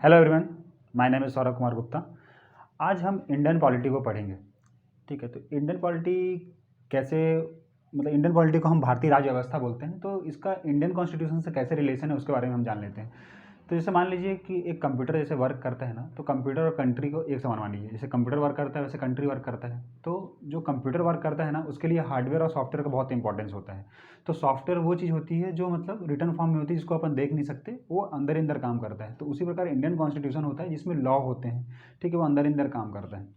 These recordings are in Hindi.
Hello everyone, my name is Saurabh Kumar Gupta. आज हम इंडियन पॉलिटी को पढ़ेंगे। ठीक है, तो इंडियन पॉलिटी कैसे, मतलब इंडियन पॉलिटी को हम भारतीय राज्य व्यवस्था बोलते हैं, तो इसका इंडियन कॉन्स्टिट्यूशन से कैसे रिलेशन है उसके बारे में हम जान लेते हैं। तो जैसे मान लीजिए कि एक कंप्यूटर जैसे वर्क करता है ना, तो कंप्यूटर और कंट्री को एक समान मान लीजिए। जैसे कंप्यूटर वर्क करता है वैसे कंट्री वर्क करता है। तो जो कंप्यूटर वर्क करता है ना, उसके लिए हार्डवेयर और सॉफ्टवेयर का बहुत इंपॉर्टेंस होता है। तो सॉफ्टवेयर वो चीज़ होती है जो मतलब रिटर्न फॉर्म में होती है, जिसको अपन देख नहीं सकते, वो अंदर ही अंदर काम करता है। तो उसी प्रकार इंडियन कॉन्स्टिट्यूशन होता है जिसमें लॉ होते हैं। ठीक है, वो अंदर ही अंदर काम करता है।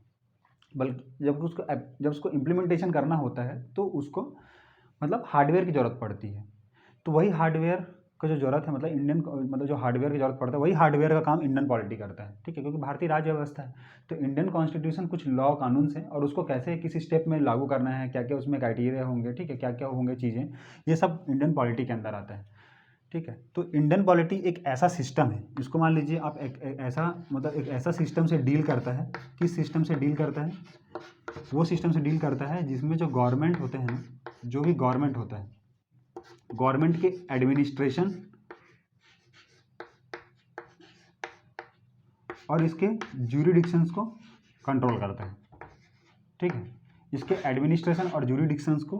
बल्कि जब उसको इम्प्लीमेंटेशन करना होता है तो उसको मतलब हार्डवेयर की ज़रूरत पड़ती है। तो वही हार्डवेयर का जो ज़रूरत है, मतलब मतलब जो हार्डवेयर की ज़रूरत पड़ता है, वही हार्डवेयर का काम इंडियन पॉलिटी करता है। ठीक है, क्योंकि भारतीय राज्य व्यवस्था है। तो इंडियन कॉन्स्टिट्यूशन कुछ लॉ कानून है और उसको कैसे किसी स्टेप में लागू करना है, क्या क्या उसमें क्राइटेरिया होंगे, ठीक है, क्या क्या होंगे चीज़ें, ये सब इंडियन पॉलिटी के अंदर आता है। ठीक है, तो इंडियन पॉलिटी एक ऐसा सिस्टम है, इसको मान लीजिए आप एक ऐसा मतलब एक ऐसा सिस्टम से डील करता है। किस सिस्टम से डील करता है? वो सिस्टम से डील करता है जिसमें जो गवर्नमेंट होते हैं ना, जो भी गवर्नमेंट होता है, गवर्नमेंट के एडमिनिस्ट्रेशन और इसके ज्यूरिडिक्शंस को कंट्रोल करता है। ठीक है, इसके एडमिनिस्ट्रेशन और ज्यूरिडिक्शंस को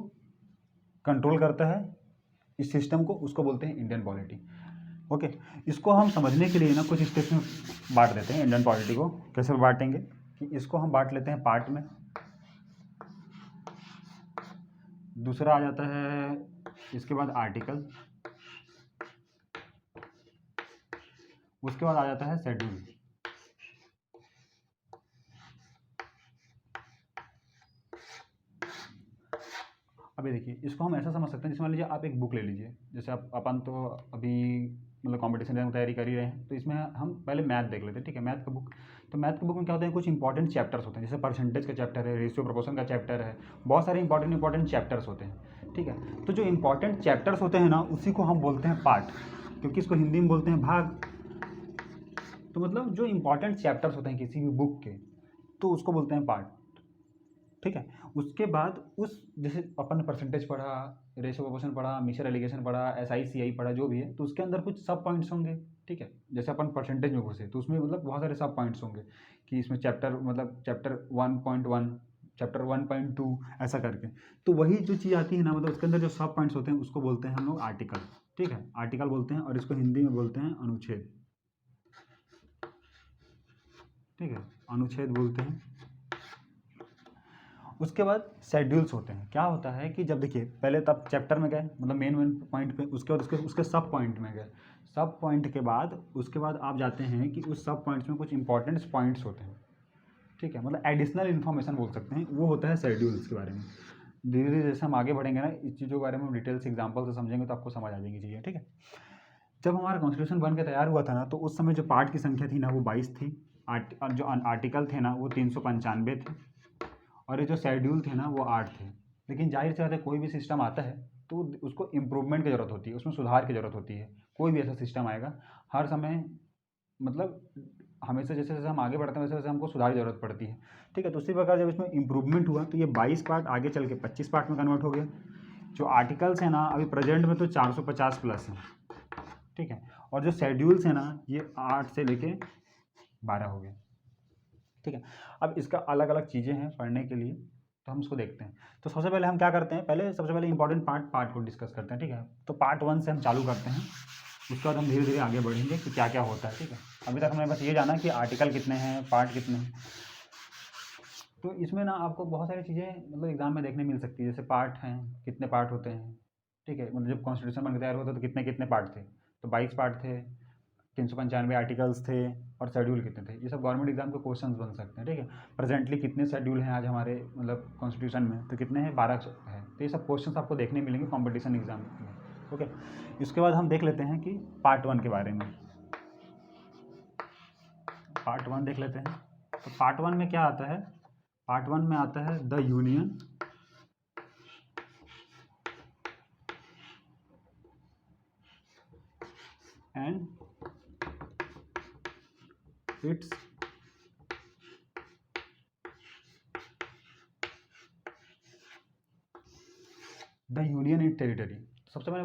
कंट्रोल करता है, इस सिस्टम को, उसको बोलते हैं इंडियन पॉलिटी। ओके, इसको हम समझने के लिए ना कुछ स्टेप्स में बांट देते हैं इंडियन पॉलिटी को। कैसे बांटेंगे कि इसको हम बांट लेते हैं पार्ट में। दूसरा आ जाता है इसके बाद आर्टिकल, उसके बाद आ जाता है शेड्यूल। अभी देखिए, इसको हम ऐसा समझ सकते हैं, जैसे मान लीजिए आप एक बुक ले लीजिए। जैसे आप अपन तो अभी मतलब कंपटीशन की तैयारी कर ही रहे हैं, तो इसमें हम पहले मैथ देख लेते हैं। ठीक है, मैथ का बुक। तो मैथ के बुक में क्या होता है, कुछ इंपॉर्टेंट चैप्टर्स होते हैं। जैसे परसेंटेज का चैप्टर है, रेशियो प्रोपोर्शन का चैप्टर है, बहुत सारे इंपॉर्टेंट चैप्टर्स होते हैं। ठीक है, तो जो इंपॉर्टेंट चैप्टर्स होते हैं ना, उसी को हम बोलते हैं पार्ट, क्योंकि इसको हिंदी में बोलते हैं भाग। तो मतलब जो इंपॉर्टेंट चैप्टर्स होते हैं किसी भी बुक के, तो उसको बोलते हैं पार्ट। ठीक है, उसके बाद उस जैसे अपन ने परसेंटेज पढ़ा, रेशो प्रोपोर्शन पढ़ा, मिक्सचर एलिगेशन पढ़ा, एस आई सी आई पढ़ा, जो भी है, तो उसके अंदर कुछ सब पॉइंट्स होंगे। ठीक है, जैसे अपन परसेंटेज में घुसे तो उसमें मतलब बहुत सारे सब पॉइंट्स होंगे कि इसमें चैप्टर मतलब चैप्टर 1.1, चैप्टर 1.2, ऐसा करके। तो वही जो चीज़ आती है ना, मतलब उसके अंदर जो सब पॉइंट्स होते हैं उसको बोलते हैं हम लोग आर्टिकल। ठीक है, आर्टिकल बोलते हैं, और इसको हिंदी में बोलते हैं अनुच्छेद। ठीक है, अनुच्छेद बोलते हैं। उसके बाद शेड्यूल्स होते हैं। क्या होता है कि जब देखिए पहले तब चैप्टर में गए, मतलब मेन पॉइंट पे, उसके बाद उसके उसके सब पॉइंट में गए। सब पॉइंट के बाद उसके बाद आप जाते हैं कि उस सब पॉइंट्स में कुछ इंपॉर्टेंट पॉइंट्स होते हैं। ठीक है, मतलब एडिशनल इन्फॉर्मेशन बोल सकते हैं, वो होता है शेड्यूल्स के बारे में। धीरे धीरे जैसे हम आगे बढ़ेंगे ना, इस चीज़ों के बारे में हम डिटेल से एग्जाम्पल से समझेंगे तो आपको समझ आ जाएंगी चीज़ें। ठीक है, जब हमारा कॉन्स्टिट्यूशन बन के तैयार हुआ था ना, तो उस समय जो पार्ट की संख्या थी ना, वो 22 थी। और जो आर्टिकल थे ना, वो 395 थे। और ये जो शेड्यूल थे ना, वो 8 थे। लेकिन जाहिर सी बात है, कोई भी सिस्टम आता है तो उसको इम्प्रूवमेंट की ज़रूरत होती है, उसमें सुधार की ज़रूरत होती है। कोई भी ऐसा सिस्टम आएगा, हर समय मतलब हमेशा जैसे जैसे हम आगे बढ़ते हैं वैसे वैसे हमको सुधार की ज़रूरत पड़ती है। ठीक है, तो उसी प्रकार जब इसमें इम्प्रूवमेंट हुआ तो ये 22 पार्ट आगे चल के 25 पार्ट में कन्वर्ट हो गया। जो आर्टिकल्स हैं ना, अभी प्रेजेंट में तो 450 प्लस हैं। ठीक है, और जो शेड्यूल्स हैं ना, ये 8 से लेके 12 हो गए। ठीक है, अब इसका अलग अलग चीज़ें हैं पढ़ने के लिए, तो हम इसको देखते हैं। तो सबसे पहले हम क्या करते हैं, पहले सबसे पहले इंपॉर्टेंट पार्ट को डिस्कस करते हैं। ठीक है, तो पार्ट 1 से हम चालू करते हैं, उसके बाद हम धीरे धीरे आगे बढ़ेंगे कि क्या क्या होता है। ठीक है, अभी तक हमने बस ये जाना कि आर्टिकल कितने हैं, पार्ट कितने हैं। तो इसमें ना आपको बहुत सारी चीज़ें मतलब एग्जाम में देखने मिल सकती है। जैसे पार्ट हैं, कितने पार्ट होते हैं। ठीक है, मतलब जब कॉन्स्टिट्यूशन बन के तैयार हुआ था तो कितने कितने पार्ट थे, तो 22 पार्ट थे, 395 आर्टिकल्स थे, और शेड्यूल कितने थे। ये सब गवर्नमेंट एग्जाम के क्वेश्चंस बन सकते हैं। ठीक है, प्रेजेंटली कितने शेड्यूल हैं आज हमारे मतलब कॉन्स्टिट्यूशन में, तो कितने हैं, 12 है। तो ये सब क्वेश्चंस आपको देखने मिलेंगे कॉम्पिटिशन एग्जाम में। ओके, इसके बाद हम देख लेते हैं कि पार्ट 1 के बारे में। पार्ट 1 देख लेते हैं। तो पार्ट 1 में क्या आता है, पार्ट 1 में आता है the union and it's the union and territory. सबसे पहले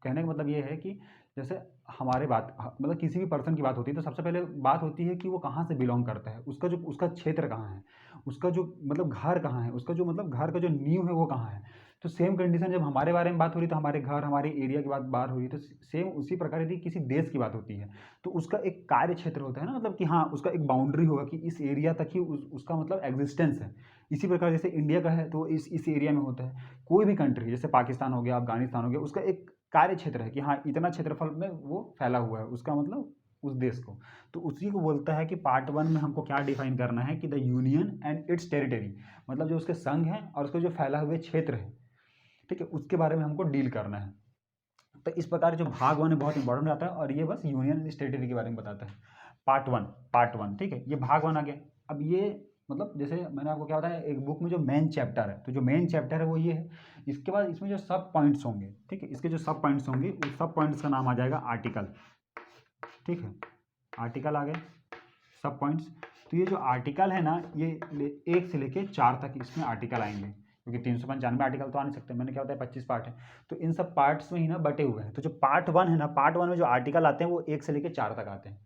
कहने का मतलब ये है कि जैसे हमारे बात मतलब किसी भी पर्सन की बात होती है तो सबसे पहले बात होती है कि वो कहाँ से बिलोंग करता है, उसका जो उसका क्षेत्र कहाँ है, उसका जो मतलब घर कहाँ है, उसका जो मतलब घर का जो नींव है वो कहाँ है। तो सेम कंडीशन जब हमारे बारे में बात हो रही तो हमारे घर हमारे एरिया की बात हो रही तो सेम उसी प्रकार यदि किसी देश की बात होती है तो उसका एक कार्य क्षेत्र होता है ना, मतलब कि हाँ उसका एक बाउंड्री होगा कि इस एरिया तक ही उसका मतलब एग्जिस्टेंस है। इसी प्रकार जैसे इंडिया का है तो इस एरिया में होता है। कोई भी कंट्री जैसे पाकिस्तान हो गया, अफगानिस्तान हो गया, उसका एक कार्य क्षेत्र है कि हाँ इतना क्षेत्रफल में वो फैला हुआ है, उसका मतलब उस देश को। तो उसी को बोलता है कि पार्ट वन में हमको क्या डिफाइन करना है कि the union and it's territory, मतलब जो उसके संघ है और उसके जो फैला हुए क्षेत्र है, ठीक है, उसके बारे में हमको डील करना है। तो इस प्रकार जो भाग वन है बहुत इंपॉर्टेंट आता है और ये बस यूनियन एंड टेरिटरी के बारे में बताता है। पार्ट वन ठीक है, ये भाग वन आ गया। अब ये मतलब जैसे मैंने आपको क्या बताया, एक बुक में जो मेन चैप्टर है तो जो मेन चैप्टर है वो ये है। इसके बाद इसमें जो सब पॉइंट्स होंगे, ठीक है, इसके जो सब पॉइंट्स होंगे उस सब पॉइंट्स का नाम आ जाएगा आर्टिकल। ठीक है, आर्टिकल आ गए सब पॉइंट्स। तो ये जो आर्टिकल है ना ये 1 से लेके 4 तक इसमें आर्टिकल आएंगे, क्योंकि 395 आर्टिकल तो आ नहीं सकते, मैंने क्या बताया 25 पार्ट है। तो इन सब पार्ट्स में ही ना बटे हुए हैं। तो जो पार्ट वन है ना, पार्ट वन में जो आर्टिकल आते हैं वो 1 से लेके 4 तक आते हैं।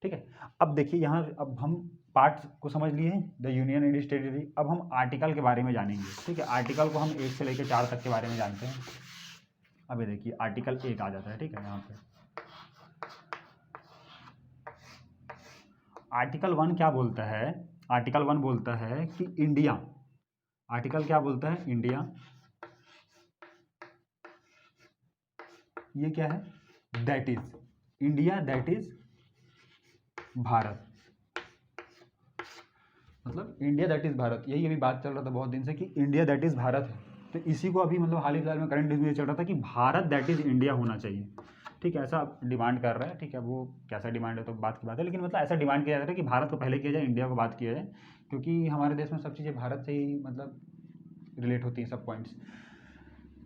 ठीक है, अब देखिए यहाँ अब हम पार्ट को समझ लिए द यूनियन एंड टेरिटरी। अब हम आर्टिकल के बारे में जानेंगे। ठीक है, आर्टिकल को हम 1 से लेकर 4 तक के बारे में जानते हैं। अब ये देखिए आर्टिकल 1 आ जाता है। ठीक है, यहाँ पे आर्टिकल 1 क्या बोलता है, आर्टिकल 1 बोलता है कि इंडिया, आर्टिकल क्या बोलता है, इंडिया, ये क्या है, that is, India that is Bharat, मतलब इंडिया दैट इज भारत। यही अभी बात चल रहा था बहुत दिन से कि इंडिया दैट इज भारत है। तो इसी को अभी मतलब हाल ही फिलहाल में करंट न्यूज में चल रहा था कि भारत दैट इज इंडिया होना चाहिए। ठीक है, ऐसा डिमांड कर रहा है। ठीक है, वो कैसा डिमांड है तो बात की बात है, लेकिन मतलब ऐसा डिमांड किया जा रहा है कि भारत को पहले किया जाए, इंडिया को बात किया जाए, क्योंकि हमारे देश में सब चीज़ें भारत से ही मतलब रिलेट होती हैं सब पॉइंट्स।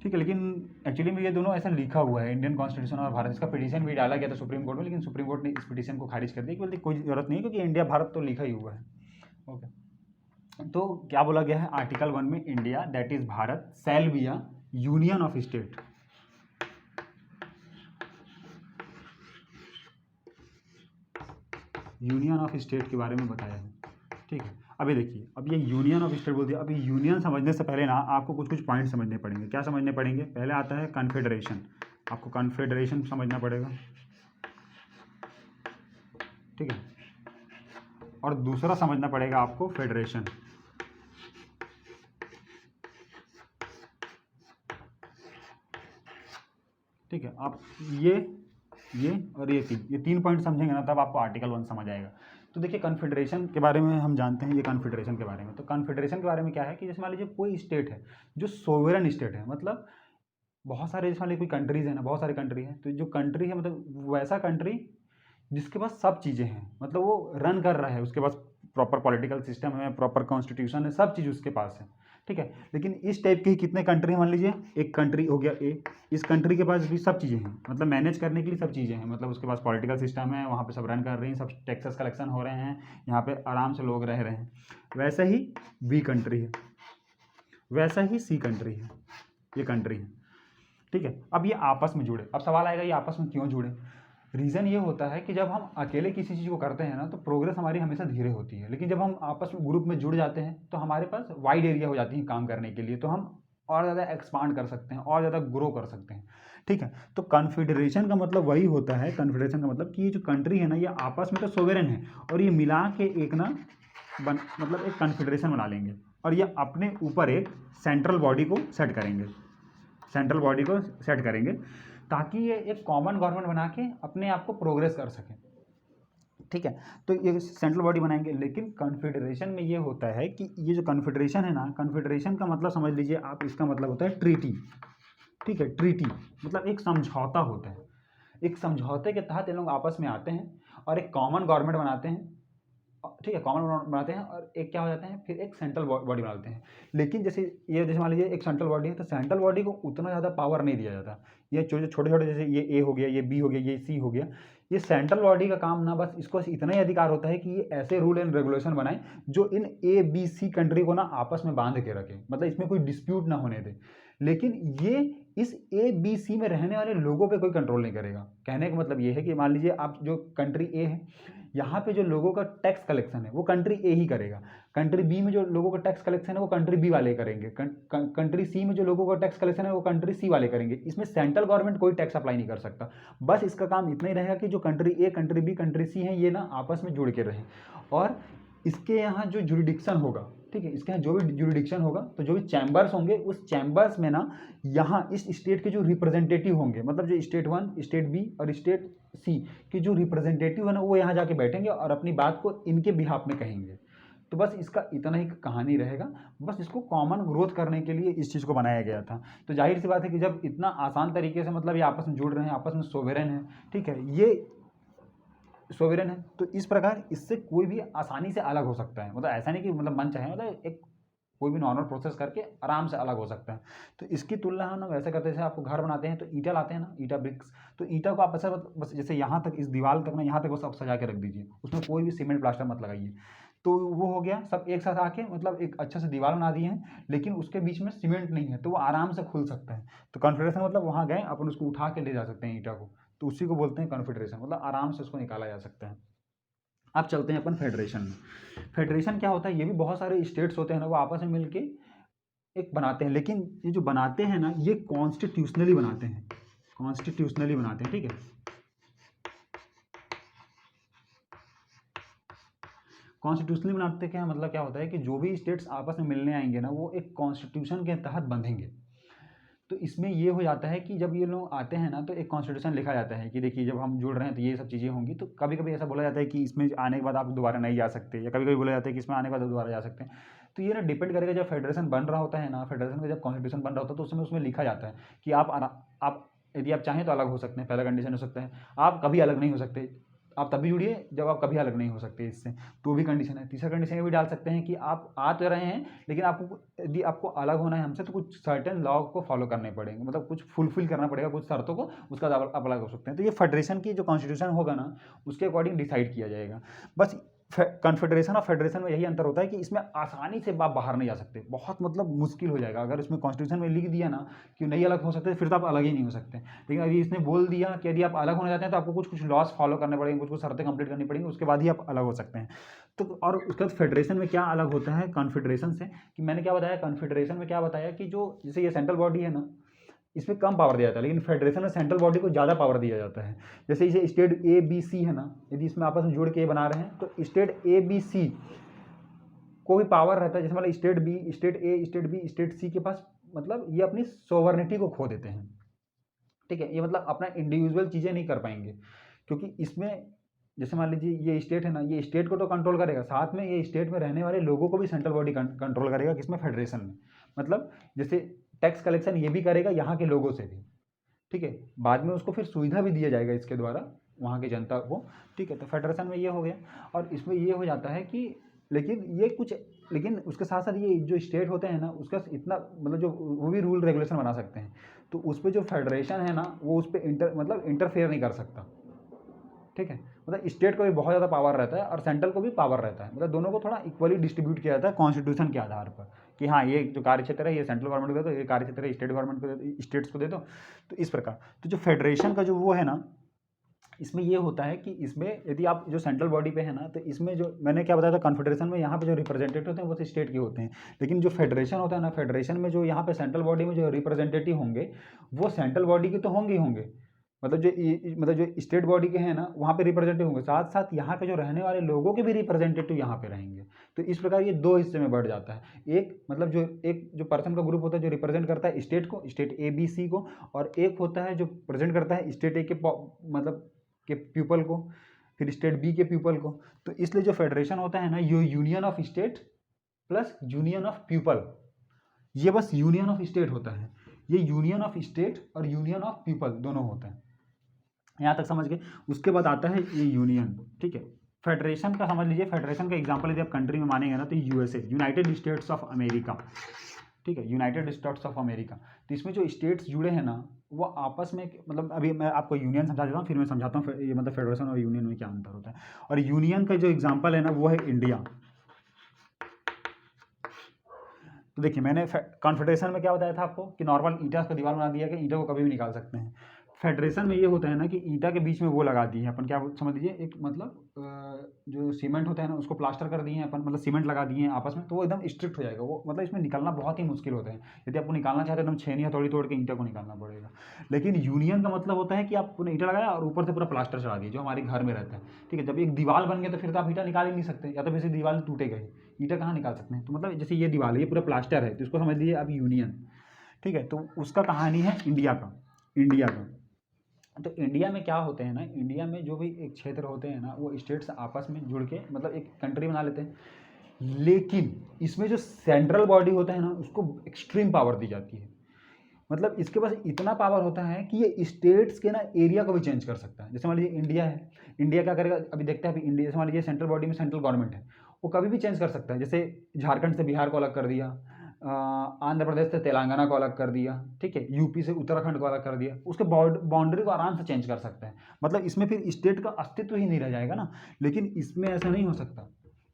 ठीक है, लेकिन एक्चुअली में ये दोनों ऐसा लिखा हुआ है, इंडियन कॉन्स्टिट्यूशन और भारत, इसका पिटीशन भी डाला गया था सुप्रीम कोर्ट में, लेकिन सुप्रीम कोर्ट ने इस पिटीशन को खारिज कर दिया कि बोलते कोई ज़रूरत नहीं है क्योंकि इंडिया भारत तो लिखा ही हुआ है। ओके, तो क्या बोला गया है आर्टिकल 1 में, India that is Bharat shall be a union of state. Union of state के बारे में बताया है। ठीक है, अभी देखिए अब ये यूनियन ऑफ स्टेट बोल दिया। अभी यूनियन समझने से पहले ना आपको कुछ कुछ पॉइंट समझने पड़ेंगे। क्या समझने पड़ेंगे, पहले आता है कन्फेडरेशन, आपको कन्फेडरेशन समझना पड़ेगा। ठीक है, और दूसरा समझना पड़ेगा आपको फेडरेशन। ठीक है, आप ये और ये तीन पॉइंट समझेंगे ना तब आपको आर्टिकल 1 समझ आएगा। तो देखिए कन्फेडरेशन के बारे में हम जानते हैं, ये कन्फेडरेशन के बारे में। तो कन्फेडरेशन के बारे में क्या है कि जैसे मान लीजिए कोई स्टेट है जो सोवरेन स्टेट है, मतलब बहुत सारे जैसे मान लीजिए कोई कंट्रीज है ना, बहुत सारी कंट्री है, तो जो कंट्री है मतलब वैसा कंट्री जिसके पास सब चीज़ें हैं, मतलब वो रन कर रहा है, उसके पास प्रॉपर पॉलिटिकल सिस्टम है, प्रॉपर कॉन्स्टिट्यूशन है, सब चीज़ उसके पास है। ठीक है, लेकिन इस टाइप के ही कितने कंट्री मान लीजिए, एक कंट्री हो गया ए, इस कंट्री के पास भी सब चीज़ें हैं, मतलब मैनेज करने के लिए सब चीज़ें हैं, मतलब उसके पास पॉलिटिकल सिस्टम है, वहाँ पे सब रन कर रही हैं, सब टैक्सेस कलेक्शन हो रहे हैं, यहाँ पे आराम से लोग रह रहे हैं। वैसा ही बी कंट्री है, वैसा ही सी कंट्री है, ये कंट्री है। ठीक है, अब ये आपस में जुड़े। अब सवाल आएगा ये आपस में क्यों जुड़े। रीज़न ये होता है कि जब हम अकेले किसी चीज़ को करते हैं ना तो प्रोग्रेस हमारी हमेशा धीरे होती है, लेकिन जब हम आपस में ग्रुप में जुड़ जाते हैं तो हमारे पास वाइड एरिया हो जाती है काम करने के लिए, तो हम और ज़्यादा एक्सपांड कर सकते हैं और ज़्यादा ग्रो कर सकते हैं। ठीक है, तो कन्फेडरेशन का मतलब वही होता है, कन्फेडरेशन का मतलब कि ये जो कंट्री है ना ये आपस में तो सोवेरेन है और ये मिला के एक ना मतलब एक कन्फेडरेशन बना लेंगे और ये अपने ऊपर एक सेंट्रल बॉडी को सेट करेंगे, सेंट्रल बॉडी को सेट करेंगे ताकि ये एक कॉमन गवर्नमेंट बना के अपने आप को प्रोग्रेस कर सकें। ठीक है, तो ये सेंट्रल बॉडी बनाएंगे। लेकिन कन्फेडरेशन में ये होता है कि ये जो कन्फेडरेशन है ना, कन्फेडरेशन का मतलब समझ लीजिए आप, इसका मतलब होता है ट्रीटी। ठीक है, ट्रीटी मतलब एक समझौता होता है, एक समझौते के तहत ये लोग आपस में आते हैं और एक कॉमन गवर्नमेंट बनाते हैं। ठीक है, कॉमन बनाते हैं और एक क्या हो जाते हैं, फिर एक सेंट्रल बॉडी बनाते हैं। लेकिन जैसे मान लीजिए एक सेंट्रल बॉडी है तो सेंट्रल बॉडी को उतना ज़्यादा पावर नहीं दिया जाता। ये छोटे छोटे जैसे ये ए हो गया, ये बी हो गया, ये सी हो गया, ये सेंट्रल बॉडी का काम ना बस इसको इतना ही अधिकार होता है कि ये ऐसे रूल एंड रेगुलेशन बनाए जो इन ए बी सी कंट्री को ना आपस में बांध के रखे, मतलब इसमें कोई डिस्प्यूट ना होने दे। लेकिन ये इस ए बी सी में रहने वाले लोगों पे कोई कंट्रोल नहीं करेगा। कहने का मतलब ये है कि मान लीजिए आप जो कंट्री ए है, यहाँ पे जो लोगों का टैक्स कलेक्शन है वो कंट्री ए ही करेगा। कंट्री बी में जो लोगों का टैक्स कलेक्शन है वो कंट्री बी वाले करेंगे। कंट्री सी में जो लोगों का टैक्स कलेक्शन है वो कंट्री सी वाले करेंगे। इसमें सेंट्रल गवर्नमेंट कोई टैक्स अप्लाई नहीं कर सकता। बस इसका काम इतना ही रहेगा कि जो कंट्री ए, कंट्री बी, कंट्री सी है, ये ना आपस में जुड़ के रहें। और इसके यहाँ जो जुरिडिक्शन होगा, ठीक है, इसके यहाँ जो भी जुरिडिक्शन होगा, तो जो भी चैम्बर्स होंगे उस चैम्बर्स में ना यहाँ इस स्टेट के जो रिप्रेजेंटेटिव होंगे, मतलब जो स्टेट 1, स्टेट बी और स्टेट सी के जो रिप्रेजेंटेटिव है ना, वो यहाँ जाके बैठेंगे और अपनी बात को इनके बिहाफ में कहेंगे। तो बस इसका इतना ही कहानी रहेगा। बस इसको कॉमन ग्रोथ करने के लिए इस चीज़ को बनाया गया था। तो जाहिर सी बात है कि जब इतना आसान तरीके से मतलब ये आपस में जुड़ रहे हैं, आपस में सोवेरेन है, ठीक है, ये सोवेरेन है, तो इस प्रकार इससे कोई भी आसानी से अलग हो सकता है। मतलब ऐसा नहीं कि मतलब मन चाहे, मतलब एक कोई भी नॉर्मल प्रोसेस करके आराम से अलग हो सकता है। तो इसकी तुलना हम ना वैसे करते हैं, जैसे आपको घर बनाते हैं तो ईंटा लाते हैं ना, ईंटा ब्रिक्स, तो ईंटा को आप ऐसा बस जैसे यहाँ तक, इस दीवार तक ना, यहाँ तक बस आप सजा के रख दीजिए, उसमें कोई भी सीमेंट प्लास्टर मत लगाइए। तो वो हो गया, सब एक साथ आके मतलब एक अच्छा से दीवार बना दिए हैं, लेकिन उसके बीच में सीमेंट नहीं है, तो वो आराम से खुल सकता है। तो कॉन्फिगरेशन मतलब वहाँ गए, अपन उसको उठा के ले जा सकते हैं ईंटा को, तो उसी को बोलते हैं कॉन्फिगरेशन, मतलब आराम से उसको निकाला जा सकता है। अब चलते हैं अपन फेडरेशन में। फेडरेशन क्या होता है, ये भी बहुत सारे स्टेट्स होते हैं ना, वो आपस में मिलके एक बनाते हैं, लेकिन ये जो बनाते हैं ना, ये कॉन्स्टिट्यूशनली बनाते हैं, कॉन्स्टिट्यूशनली बनाते हैं, ठीक है। कॉन्स्टिट्यूशनली बनाते क्या मतलब क्या होता है कि जो भी स्टेट्स आपस में मिलने आएंगे ना, वो एक कॉन्स्टिट्यूशन के तहत बंधेंगे। तो इसमें ये हो जाता है कि जब ये लोग आते हैं ना, तो एक कॉन्स्टिट्यूशन लिखा जाता है कि देखिए जब हम जुड़ रहे हैं तो ये सब चीज़ें होंगी। तो कभी कभी ऐसा बोला जाता है कि इसमें आने के बाद आप दोबारा नहीं जा सकते, या कभी कभी बोला जाता है कि इसमें आने के बाद दोबारा जा सकते हैं। तो ये ना डिपेंड करेगा, जब फेडरेशन बन रहा होता है ना, फेडरेशन का जब कॉन्स्टिट्यूशन बन रहा होता है, तो उसमें लिखा जाता है कि आप यदि आप चाहें तो अलग हो सकते हैं, पहला कंडीशन हो सकता है। आप कभी अलग नहीं हो सकते, आप तभी जुड़िए जब आप कभी अलग नहीं हो सकते इससे, तो भी कंडीशन है। तीसरा कंडीशन ये भी डाल सकते हैं कि आप आ तो रहे हैं, लेकिन आपको यदि आपको अलग होना है हमसे, तो कुछ सर्टेन लॉ को फॉलो करने पड़ेंगे, मतलब कुछ फुलफिल करना पड़ेगा कुछ शर्तों को, उसका आप अलग हो सकते हैं। तो ये फेडरेशन की जो कॉन्स्टिट्यूशन होगा ना, उसके अकॉर्डिंग डिसाइड किया जाएगा। बस कॉन्फेडरेशन और फेडरेशन में यही अंतर होता है कि इसमें आसानी से आप बाहर नहीं जा सकते, बहुत मतलब मुश्किल हो जाएगा। अगर इसमें कॉन्स्टिट्यूशन में लिख दिया ना कि नहीं अलग हो सकते, फिर तो आप अलग ही नहीं हो सकते। लेकिन अभी इसने बोल दिया कि यदि आप अलग होना चाहते हैं तो आपको कुछ कुछ लॉस फॉलो करने पड़ेंगे, कुछ कुछ शर्तें कंप्लीट करनी पड़ेंगी, उसके बाद ही आप अलग हो सकते हैं। तो और उसके बाद फेडरेशन में क्या अलग होता है कॉन्फेडरेशन से, कि मैंने क्या बताया, कॉन्फेडरेशन में क्या बताया कि जो जैसे ये सेंट्रल बॉडी है ना, इसमें कम पावर दिया जाता है, लेकिन फेडरेशन में सेंट्रल बॉडी को ज़्यादा पावर दिया जाता है। जैसे इसे स्टेट ए बी सी है ना, यदि इसमें आपस में जोड़ के बना रहे हैं, तो स्टेट ए बी सी को भी पावर रहता है। जैसे मतलब state B, state A, state B, state सी के पास मतलब ये अपनी सोवर्निटी को खो देते हैं, ठीक है। ये मतलब अपना इंडिविजुअल चीज़ें नहीं कर पाएंगे, क्योंकि इसमें जैसे मान लीजिए ये स्टेट है ना, ये स्टेट को तो कंट्रोल करेगा, साथ में ये स्टेट में रहने वाले लोगों को भी सेंट्रल बॉडी कंट्रोल करेगा, किसमें, फेडरेशन में। मतलब जैसे टैक्स कलेक्शन ये भी करेगा यहाँ के लोगों से भी, ठीक है। बाद में उसको फिर सुविधा भी दिया जाएगा इसके द्वारा वहाँ की जनता को, ठीक है। तो फेडरेशन में ये हो गया। और इसमें ये हो जाता है कि लेकिन उसके साथ साथ ये जो स्टेट होते हैं ना, उसका इतना मतलब जो वो भी रूल रेगुलेशन बना सकते हैं, तो उस पर जो फेडरेशन है ना, वो उस पर इंटरफेयर नहीं कर सकता, ठीक है। मतलब स्टेट को भी बहुत ज़्यादा पावर रहता है और सेंट्रल को भी पावर रहता है, मतलब दोनों को थोड़ा इक्वली डिस्ट्रीब्यूट किया जाता है कॉन्स्टिट्यूशन के आधार पर, कि हाँ ये जो कार्य क्षेत्र है ये सेंट्रल गवर्नमेंट को दे दो, ये कार्य क्षेत्र है स्टेट गवर्नमेंट को दे दो, स्टेट्स को दे दो। तो इस प्रकार तो जो फेडरेशन का जो वो है ना, इसमें ये होता है कि इसमें यदि आप जो सेंट्रल बॉडी पे है ना, तो इसमें जो मैंने क्या बताया था, कॉन्फेडरेशन में यहाँ पे जो रिप्रेजेंटेटिव होते हैं वो तो स्टेट के होते हैं, लेकिन जो फेडरेशन होता है ना, फेडरेशन में जो यहाँ पे सेंट्रल बॉडी में जो रिप्रेजेंटेटिव होंगे वो सेंट्रल बॉडी के तो होंगे ही होंगे, मतलब जो स्टेट बॉडी के हैं ना वहाँ पे रिप्रेजेंटेटिव होंगे, साथ साथ यहाँ के जो रहने वाले लोगों के भी रिप्रेजेंटेटिव यहाँ पे रहेंगे। तो इस प्रकार ये दो हिस्से में बढ़ जाता है। एक जो पर्सन का ग्रुप होता है जो रिप्रेजेंट करता है स्टेट को, स्टेट ए बी सी को, और एक होता है जो प्रेजेंट करता है स्टेट ए के मतलब के पीपल को, फिर स्टेट बी के पीपल को। तो इसलिए जो फेडरेशन होता है ना, ये union of state plus union of people, ये बस यूनियन ऑफ स्टेट होता है। ये यूनियन ऑफ स्टेट और यूनियन ऑफ पीपल दोनों होते हैं, यहाँ तक समझ गए। उसके बाद आता है ये यूनियन, ठीक है। फेडरेशन का समझ लीजिए, फेडरेशन का एग्जांपल यदि आप कंट्री में मानेंगे ना, तो USA, United states of America, ठीक है, यूनाइटेड स्टेट्स ऑफ अमेरिका। तो इसमें जो स्टेट्स जुड़े हैं ना, वो आपस में मतलब अभी मैं आपको यूनियन समझा देता हूँ, फिर मैं समझाता हूँ ये मतलब फेडरेशन और यूनियन में क्या अंतर होता है। और यूनियन का जो एग्जाम्पल है ना, वो है इंडिया। तो देखिए मैंने कॉन्फेडरेशन में क्या बताया था आपको कि नॉर्मल ईंटा का दीवार बना दिया कि ईंटा को कभी भी निकाल सकते हैं। फेडरेशन में ये होता है ना कि ईंटा के बीच में वो लगा दी है अपन, क्या समझ लीजिए एक मतलब जो सीमेंट होता है ना उसको प्लास्टर कर दिए हैं अपन, मतलब सीमेंट लगा दिए हैं आपस में, तो वो एकदम स्ट्रिक्ट हो जाएगा वो, मतलब इसमें निकलना बहुत ही मुश्किल होता है। यदि आपको निकालना चाहते हैं एकदम छेनी हथौड़ी तोड़ के ईंटा को निकालना पड़ेगा। लेकिन यूनियन का मतलब होता है कि आपने ईंटा लगाया और ऊपर से पूरा प्लास्टर चढ़ा दिया, जो हमारे घर में रहता है। ठीक है, जब एक दीवार बन गया तो फिर तो आप ईंटा निकाल ही नहीं सकते, या तो फिर से दीवार टूटेगा ही, ईंटा कहाँ निकाल सकते हैं। तो मतलब जैसे ये दीवार है, ये पूरा प्लास्टर है, तो इसको समझ लीजिए अब यूनियन। ठीक है, तो उसका कहानी है इंडिया का। इंडिया का तो इंडिया में क्या होते हैं ना, इंडिया में जो भी एक क्षेत्र होते हैं ना वो स्टेट्स आपस में जुड़ के मतलब एक कंट्री बना लेते हैं। लेकिन इसमें जो सेंट्रल बॉडी होता है ना उसको एक्सट्रीम पावर दी जाती है। मतलब इसके पास इतना पावर होता है कि ये स्टेट्स के ना एरिया को भी चेंज कर सकता है। जैसे मान लीजिए इंडिया है, इंडिया क्या करेगा, अभी देखते हैं। अभी इंडिया जैसे मान लीजिए सेंट्रल बॉडी में सेंट्रल गवर्नमेंट है, वो कभी भी चेंज कर सकता है। जैसे झारखंड से बिहार को अलग कर दिया, आंध्र प्रदेश से तेलंगाना को अलग कर दिया, ठीक है, यूपी से उत्तराखंड को अलग कर दिया, उसके बाउंड्री को आराम से चेंज कर सकते हैं। मतलब इसमें फिर स्टेट का अस्तित्व ही नहीं रह जाएगा ना। लेकिन इसमें ऐसा नहीं हो सकता,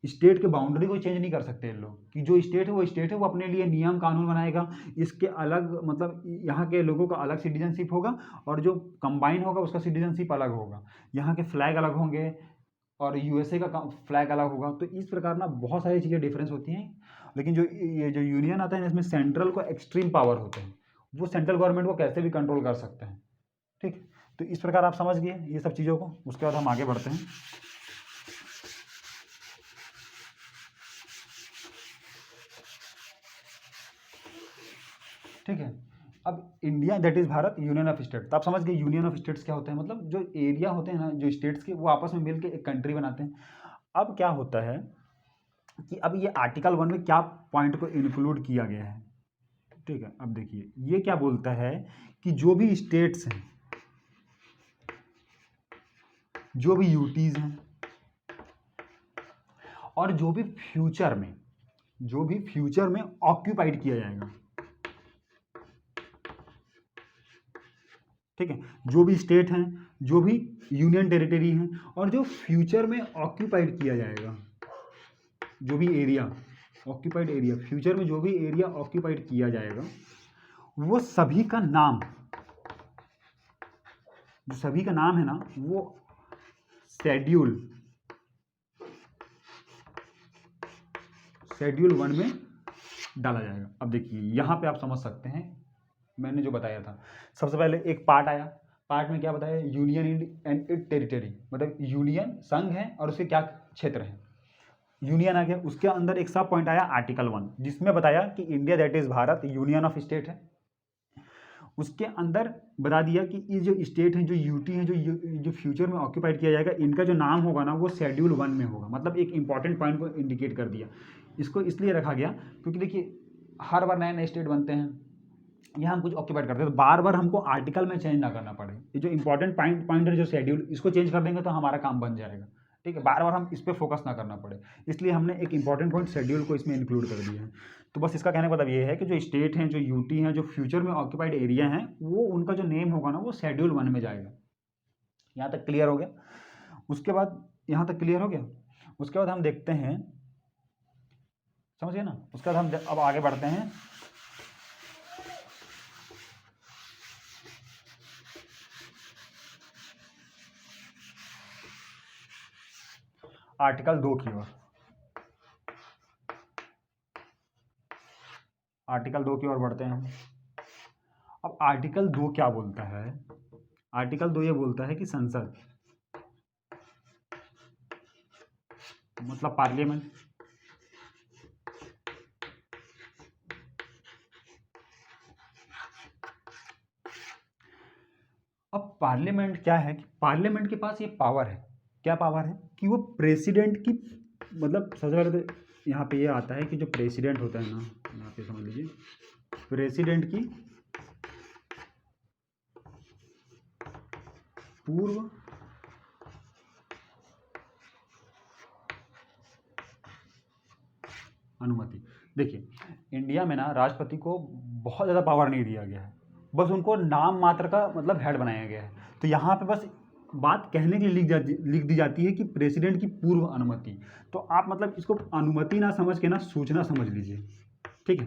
स्टेट के बाउंड्री को चेंज नहीं कर सकते ये लोग, कि जो स्टेट है वो स्टेट है, वो अपने लिए नियम कानून बनाएगा। इसके अलग मतलब यहाँ के लोगों का अलग सिटीजनशिप होगा, और जो कंबाइन होगा उसका सिटीजनशिप अलग होगा। यहाँ के फ्लैग अलग होंगे और यूएसए का फ्लैग अलग होगा। तो इस प्रकार ना बहुत सारी चीज़ें डिफरेंस होती हैं। लेकिन जो ये जो यूनियन आता है इसमें सेंट्रल को एक्सट्रीम पावर होते हैं, वो सेंट्रल गवर्नमेंट को कैसे भी कंट्रोल कर सकते हैं। ठीक, तो इस प्रकार आप समझ गए ये सब चीज़ों को। उसके बाद हम आगे बढ़ते हैं। ठीक है, अब India that is Bharat, union of state. तो आप समझ गए यूनियन ऑफ स्टेट्स क्या होता है, मतलब जो एरिया होते हैं ना जो स्टेट्स के, वो आपस में मिलकर एक कंट्री बनाते हैं। अब क्या होता है कि अब ये आर्टिकल 1 में क्या पॉइंट को इंक्लूड किया गया है। ठीक है, अब देखिए ये क्या बोलता है कि जो भी स्टेट्स हैं, जो भी यूटीज हैं, और जो भी फ्यूचर में ऑक्यूपाइड किया जाएगा। ठीक है, जो भी स्टेट हैं, जो भी यूनियन टेरिटरी हैं, और जो फ्यूचर में ऑक्यूपाइड किया जाएगा, जो भी एरिया ऑक्यूपाइड एरिया, फ्यूचर में जो भी एरिया ऑक्यूपाइड किया जाएगा, वो सभी का नाम, जो सभी का नाम है ना, वो शेड्यूल 1 में डाला जाएगा। अब देखिए यहाँ पे आप समझ सकते हैं मैंने जो बताया था। सबसे पहले एक पार्ट आया, पार्ट में क्या बताया, यूनियन एंड इट टेरिटरी, मतलब यूनियन संघ है और उसके क्या क्षेत्र है, यूनियन आ गया। उसके अंदर एक सब पॉइंट आया आर्टिकल 1, जिसमें बताया कि India that is Bharat union of state है। उसके अंदर बता दिया कि ये जो स्टेट हैं, जो यूटी हैं, जो फ्यूचर में ऑक्यूपाइड किया जाएगा, इनका जो नाम होगा ना वो शेड्यूल 1 में होगा। मतलब एक इंपॉर्टेंट पॉइंट को इंडिकेट कर दिया। इसको इसलिए रखा गया क्योंकि देखिए हर बार नए नए स्टेट बनते हैं, यहाँ हम कुछ ऑक्यूपाइड करते हैं, तो बार बार हमको आर्टिकल में चेंज ना करना पड़े। ये जो इंपॉर्टेंट पॉइंट है, जो शेड्यूल, इसको चेंज कर देंगे तो हमारा काम बन जाएगा। ठीक है, बार बार हम इस पर फोकस ना करना पड़े, इसलिए हमने एक इंपॉर्टेंट पॉइंट शेड्यूल को इसमें इंक्लूड कर दिया है। तो बस इसका कहने का मतलब ये है कि जो स्टेट हैं, जो यूटी हैं, जो फ्यूचर में ऑक्यूपाइड एरिया हैं, वो उनका जो नेम होगा ना वो शेड्यूल 1 में जाएगा। यहाँ तक क्लियर हो गया। उसके बाद यहाँ तक क्लियर हो गया। उसके बाद हम देखते हैं, समझिए ना, उसके बाद हम अब आगे बढ़ते हैं। आर्टिकल 2 की ओर, आर्टिकल 2 की ओर बढ़ते हैं हम। अब आर्टिकल 2 क्या बोलता है, आर्टिकल 2 ये बोलता है कि संसद मतलब पार्लियामेंट, अब पार्लियामेंट क्या है कि पार्लियामेंट के पास ये पावर है, क्या पावर है कि वो प्रेसिडेंट की, मतलब सबसे पहले तो यहाँ पे ये आता है कि जो प्रेसिडेंट होता है ना, यहाँ पे समझ लीजिए प्रेसिडेंट की पूर्व अनुमति। देखिए इंडिया में ना राष्ट्रपति को बहुत ज़्यादा पावर नहीं दिया गया है, बस उनको नाम मात्र का मतलब हेड बनाया गया है। तो यहाँ पे बस बात कहने के लिए लिख दी जाती है कि प्रेसिडेंट की पूर्व अनुमति। तो आप मतलब इसको अनुमति ना समझ के ना सूचना समझ लीजिए। ठीक है,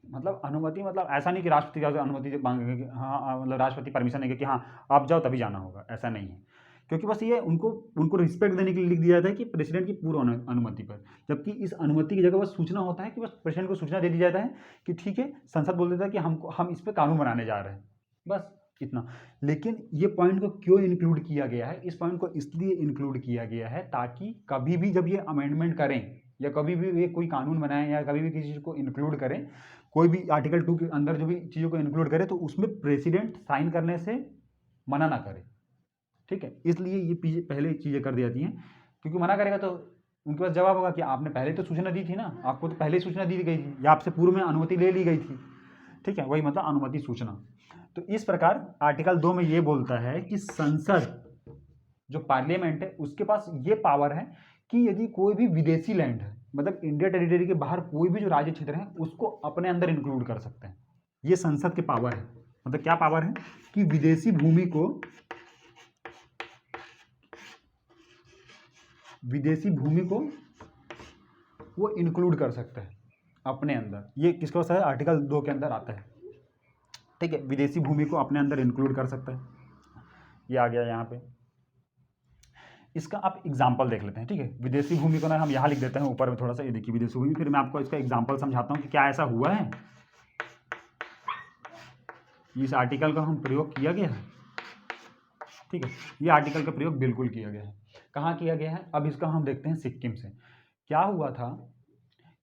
मतलब अनुमति, मतलब ऐसा नहीं कि राष्ट्रपति जाओ अनुमति मांगेंगे कि हाँ मतलब राष्ट्रपति परमिशन देंगे कि हाँ आप जाओ तभी जाना होगा, ऐसा नहीं है। क्योंकि बस ये उनको उनको रिस्पेक्ट देने के लिए लिख दिया जाता है कि प्रेसिडेंट की पूर्व अनुमति पर, जबकि इस अनुमति की जगह बस सूचना होता है कि बस प्रेसिडेंट को सूचना दे दी जाता है कि ठीक है, संसद बोल देता है कि हम इस पर कानून बनाने जा रहे हैं, बस इतना। लेकिन ये पॉइंट को क्यों इंक्लूड किया गया है? इस पॉइंट को इसलिए इंक्लूड किया गया है ताकि कभी भी जब ये अमेंडमेंट करें या कभी भी ये कोई कानून बनाएं या कभी भी किसी चीज़ को इंक्लूड करें, कोई भी आर्टिकल 2 के अंदर जो भी चीज़ों को इंक्लूड करे तो उसमें प्रेसिडेंट साइन करने से मना ना करे, ठीक है। इसलिए ये पहले चीज़ें कर दी जाती हैं, क्योंकि मना करेगा तो उनके पास जवाब होगा कि आपने पहले तो सूचना दी थी ना, आपको तो पहले ही सूचना दी गई थी या आपसे पूर्व में अनुमति ले ली गई थी, ठीक है, वही मतलब अनुमति सूचना। तो इस प्रकार आर्टिकल 2 में ये बोलता है कि संसद जो पार्लियामेंट है उसके पास ये पावर है कि यदि कोई भी विदेशी लैंड है, मतलब इंडिया टेरिटरी के बाहर कोई भी जो राज्य क्षेत्र है उसको अपने अंदर इंक्लूड कर सकते हैं। ये संसद के पावर है। मतलब क्या पावर है कि विदेशी भूमि को वो इंक्लूड कर सकता है अपने अंदर। ये किसके पास है? आर्टिकल 2 के अंदर आता है, ठीक है। विदेशी भूमि को अपने अंदर इंक्लूड कर सकता है, ये आ गया यहाँ पे। इसका आप एग्जाम्पल देख लेते हैं, ठीक है। विदेशी भूमि को ना हम यहाँ लिख देते हैं ऊपर में थोड़ा सा, ये देखिए विदेशी भूमि, फिर मैं आपको इसका एग्जाम्पल समझाता हूँ कि क्या ऐसा हुआ है, इस आर्टिकल का हम प्रयोग किया गया है, ठीक है। ये आर्टिकल का प्रयोग बिल्कुल किया गया है। कहाँ किया गया है? अब इसका हम देखते हैं सिक्किम से। क्या हुआ था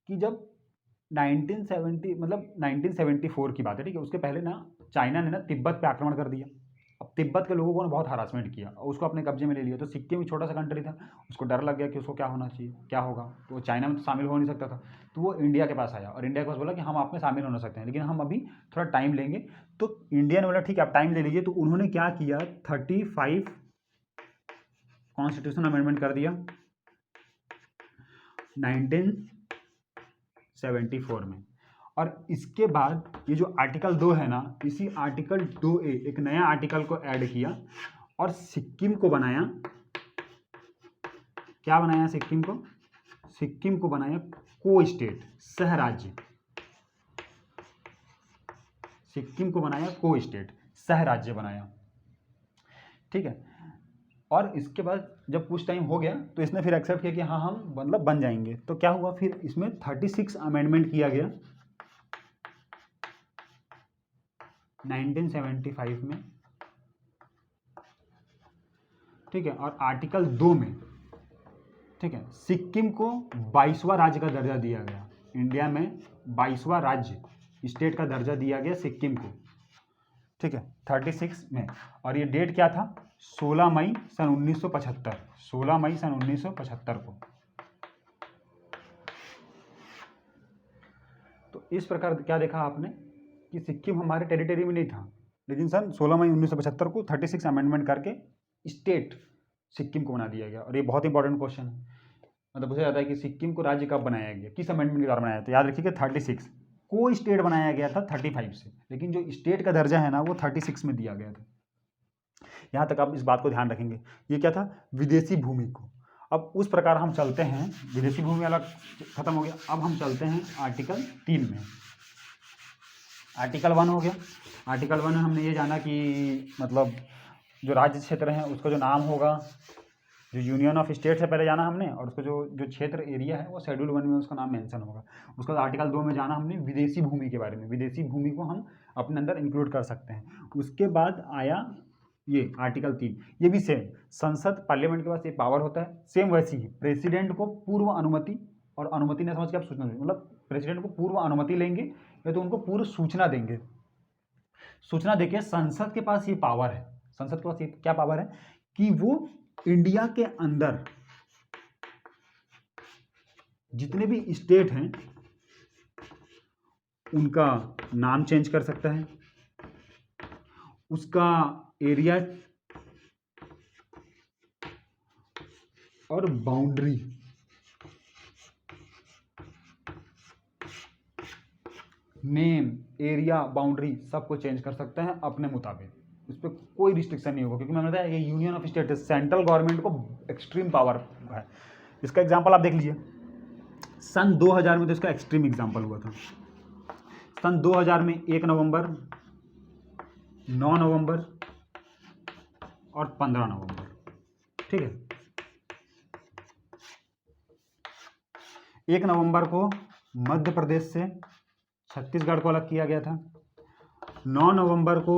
कि जब 1974 की बात है, ठीक है, उसके पहले ना चाइना ने ना तिब्बत पे आक्रमण कर दिया। अब तिब्बत के लोगों को ना बहुत हरासमेंट किया और उसको अपने कब्जे में ले लिया। तो सिक्किम एक छोटा सा कंट्री था, उसको डर लग गया कि उसको क्या होना चाहिए, क्या होगा, तो वो चाइना में तो शामिल हो नहीं सकता था, तो वो इंडिया के पास आया और इंडिया के पास बोला कि हम आप में शामिल होना सकते हैं लेकिन हम अभी थोड़ा टाइम लेंगे। तो इंडिया ने बोला ठीक है आप टाइम ले लीजिए। तो उन्होंने क्या किया, 35 कॉन्स्टिट्यूशन अमेंडमेंट कर दिया 1974 में। और इसके बाद ये जो आर्टिकल 2 है ना, इसी आर्टिकल 2A एक नया आर्टिकल को ऐड किया और सिक्किम को बनाया, क्या बनाया? सिक्किम को बनाया को स्टेट, सह राज्य। सिक्किम को बनाया को स्टेट, सह राज्य बनाया, ठीक है। और इसके बाद जब कुछ टाइम हो गया तो इसने फिर एक्सेप्ट किया कि हाँ हम मतलब बन जाएंगे। तो क्या हुआ फिर इसमें 36 अमेंडमेंट किया गया 1975 में, ठीक है। और आर्टिकल 2 में, ठीक है, सिक्किम को 22वां राज्य का दर्जा दिया गया। इंडिया में 22वां राज्य स्टेट का दर्जा दिया गया सिक्किम को, ठीक है, 36 में। और ये डेट क्या था? 16 मई सन 1975, 16 मई सन 1975 को। तो इस प्रकार क्या देखा आपने कि सिक्किम हमारे टेरिटरी में नहीं था, लेकिन सन 16 मई 1975 को 36 अमेंडमेंट करके स्टेट सिक्किम को बना दिया गया। और ये बहुत इंपॉर्टेंट क्वेश्चन है, मतलब पूछा जाता है कि सिक्किम को राज्य कब बनाया गया, किस अमेंडमेंट के द्वारा बनाया? तो याद रखिए 36 को स्टेट बनाया गया था 35 से, लेकिन जो स्टेट का दर्जा है ना वो 36 में दिया गया था। यहाँ तक आप इस बात को ध्यान रखेंगे। ये क्या था? विदेशी भूमि को। अब उस प्रकार हम चलते हैं, विदेशी भूमि वाला खत्म हो गया, अब हम चलते हैं आर्टिकल 3 में। आर्टिकल 1 हो गया। आर्टिकल 1 में हमने ये जाना कि मतलब जो राज्य क्षेत्र है उसका जो नाम होगा, जो यूनियन ऑफ स्टेट से पहले जाना हमने, और उसका जो क्षेत्र एरिया है वो शेड्यूल 1 में उसका नाम मेंशन होगा। उसके बाद आर्टिकल 2 में जाना हमने विदेशी भूमि के बारे में, विदेशी भूमि को हम अपने अंदर इंक्लूड कर सकते हैं। उसके बाद आया ये आर्टिकल 3, ये भी सेम, संसद पार्लियामेंट के पास ये पावर होता है, सेम वैसी ही प्रेसिडेंट को पूर्व अनुमति, और अनुमति ने समझ के आप सूचना देंगे, मतलब प्रेसिडेंट को पूर्व अनुमति लेंगे या तो उनको पूर्व सूचना देंगे। सूचना देके संसद के पास ये पावर है, संसद के पास ये क्या पावर है कि वो इंडिया के अंदर जितने भी स्टेट हैं उनका नाम चेंज कर सकता है, उसका एरिया और बाउंड्री, नेम, एरिया, बाउंड्री सबको चेंज कर सकते हैं अपने मुताबिक। उस पर कोई रिस्ट्रिक्शन नहीं होगा, क्योंकि मैंने बताया ये यूनियन ऑफ स्टेट है, सेंट्रल गवर्नमेंट को एक्सट्रीम पावर है। इसका एग्जांपल आप देख लीजिए, सन 2000 में तो इसका एक्सट्रीम एग्जांपल हुआ था। सन 2000 में 1 नवंबर, 9 नवंबर और 15 नवंबर, ठीक है। 1 नवंबर को मध्य प्रदेश से छत्तीसगढ़ को अलग किया गया था। 9 नवंबर को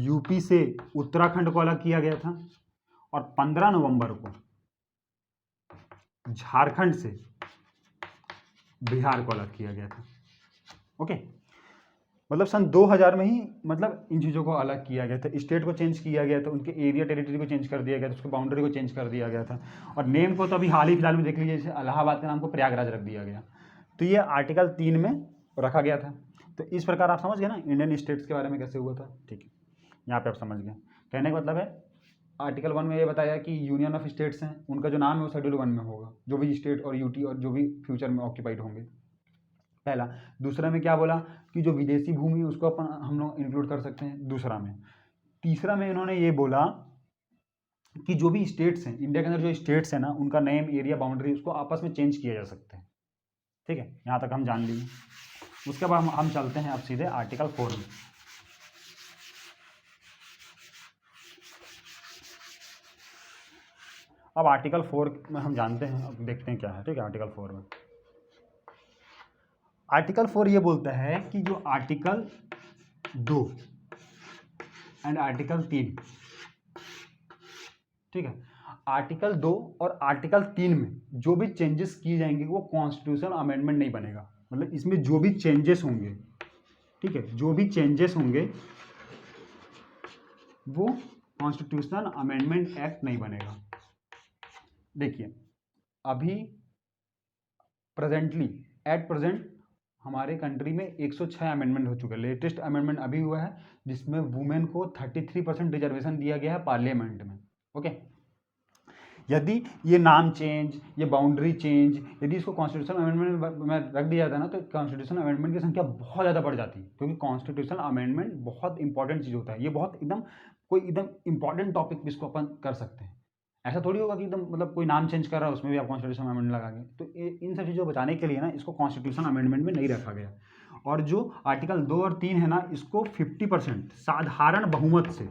यूपी से उत्तराखंड को अलग किया गया था और 15 नवंबर को झारखंड से बिहार को अलग किया गया था। ओके, मतलब सन 2000 में ही मतलब इन चीज़ों को अलग किया गया था, स्टेट को चेंज किया गया था, उनके एरिया टेरिटरी को चेंज कर दिया गया था, उसकी बाउंड्री को चेंज कर दिया गया था। और नेम को तो अभी हाल ही फिलहाल में देख लीजिए, जैसे इलाहाबाद के नाम को प्रयागराज रख दिया गया। तो ये आर्टिकल 3 में रखा गया था। तो इस प्रकार आप समझ गए ना इंडियन स्टेट्स के बारे में कैसे हुआ था, ठीक है। यहाँ पे आप समझ गए। कहने का मतलब है आर्टिकल 1 में ये बताया कि यूनियन ऑफ स्टेट्स हैं, उनका जो नाम है वो शेड्यूल 1 में होगा, जो भी स्टेट और यूटी और जो भी फ्यूचर में ऑक्यूपाइड होंगे, पहला। दूसरा में क्या बोला कि जो विदेशी भूमि है उसको अपन हम लोग इंक्लूड कर सकते हैं दूसरा में। तीसरा में इन्होंने ये बोला कि जो भी स्टेट्स हैं इंडिया के अंदर, जो स्टेट्स हैं ना, उनका नेम, एरिया, बाउंड्री उसको आपस में चेंज किया जा सकता है, ठीक है। यहाँ तक हम जान लिए। उसके बाद हम चलते हैं अब सीधे आर्टिकल 4 में। अब आर्टिकल 4 में हम जानते हैं, अब देखते हैं क्या है, ठीक है। आर्टिकल 4 में आर्टिकल 4 ये बोलता है कि जो आर्टिकल 2 एंड आर्टिकल 3, ठीक है, आर्टिकल 2 और आर्टिकल 3 में जो भी चेंजेस किए जाएंगे वो कॉन्स्टिट्यूशनल अमेंडमेंट नहीं बनेगा। मतलब इसमें जो भी चेंजेस होंगे, ठीक है, जो भी चेंजेस होंगे वो कॉन्स्टिट्यूशनल अमेंडमेंट एक्ट नहीं बनेगा। देखिए अभी प्रेजेंटली एट प्रेजेंट हमारे कंट्री में 106 अमेंडमेंट हो चुके हैं। लेटेस्ट अमेंडमेंट अभी हुआ है जिसमें वुमेन को 33% रिजर्वेशन दिया गया है पार्लियामेंट में। ओके, यदि ये नाम चेंज, ये बाउंड्री चेंज, यदि इसको कॉन्स्टिट्यूशनल अमेंडमेंट में रख दिया जाता है ना, तो कॉन्स्टिट्यूशनल अमेंडमेंट की संख्या बहुत ज़्यादा बढ़ जाती है, क्योंकि कॉन्स्टिट्यूशनल अमेंडमेंट बहुत इंपॉर्टेंट चीज़ होता है। ये बहुत एकदम कोई एकदम इंपॉर्टेंट टॉपिक भी इसको अपन कर सकते हैं। ऐसा थोड़ी होगा कि एकदम मतलब कोई नाम चेंज कर रहा है उसमें भी आप कॉन्स्टिट्यूशनल अमेंडमेंट लगाएंगे। तो इन सब चीज़ों को बचाने के लिए ना इसको कॉन्स्टिट्यूशनल अमेंडमेंट में नहीं रखा गया। और जो आर्टिकल 2 और 3 है ना, इसको 50% साधारण बहुमत से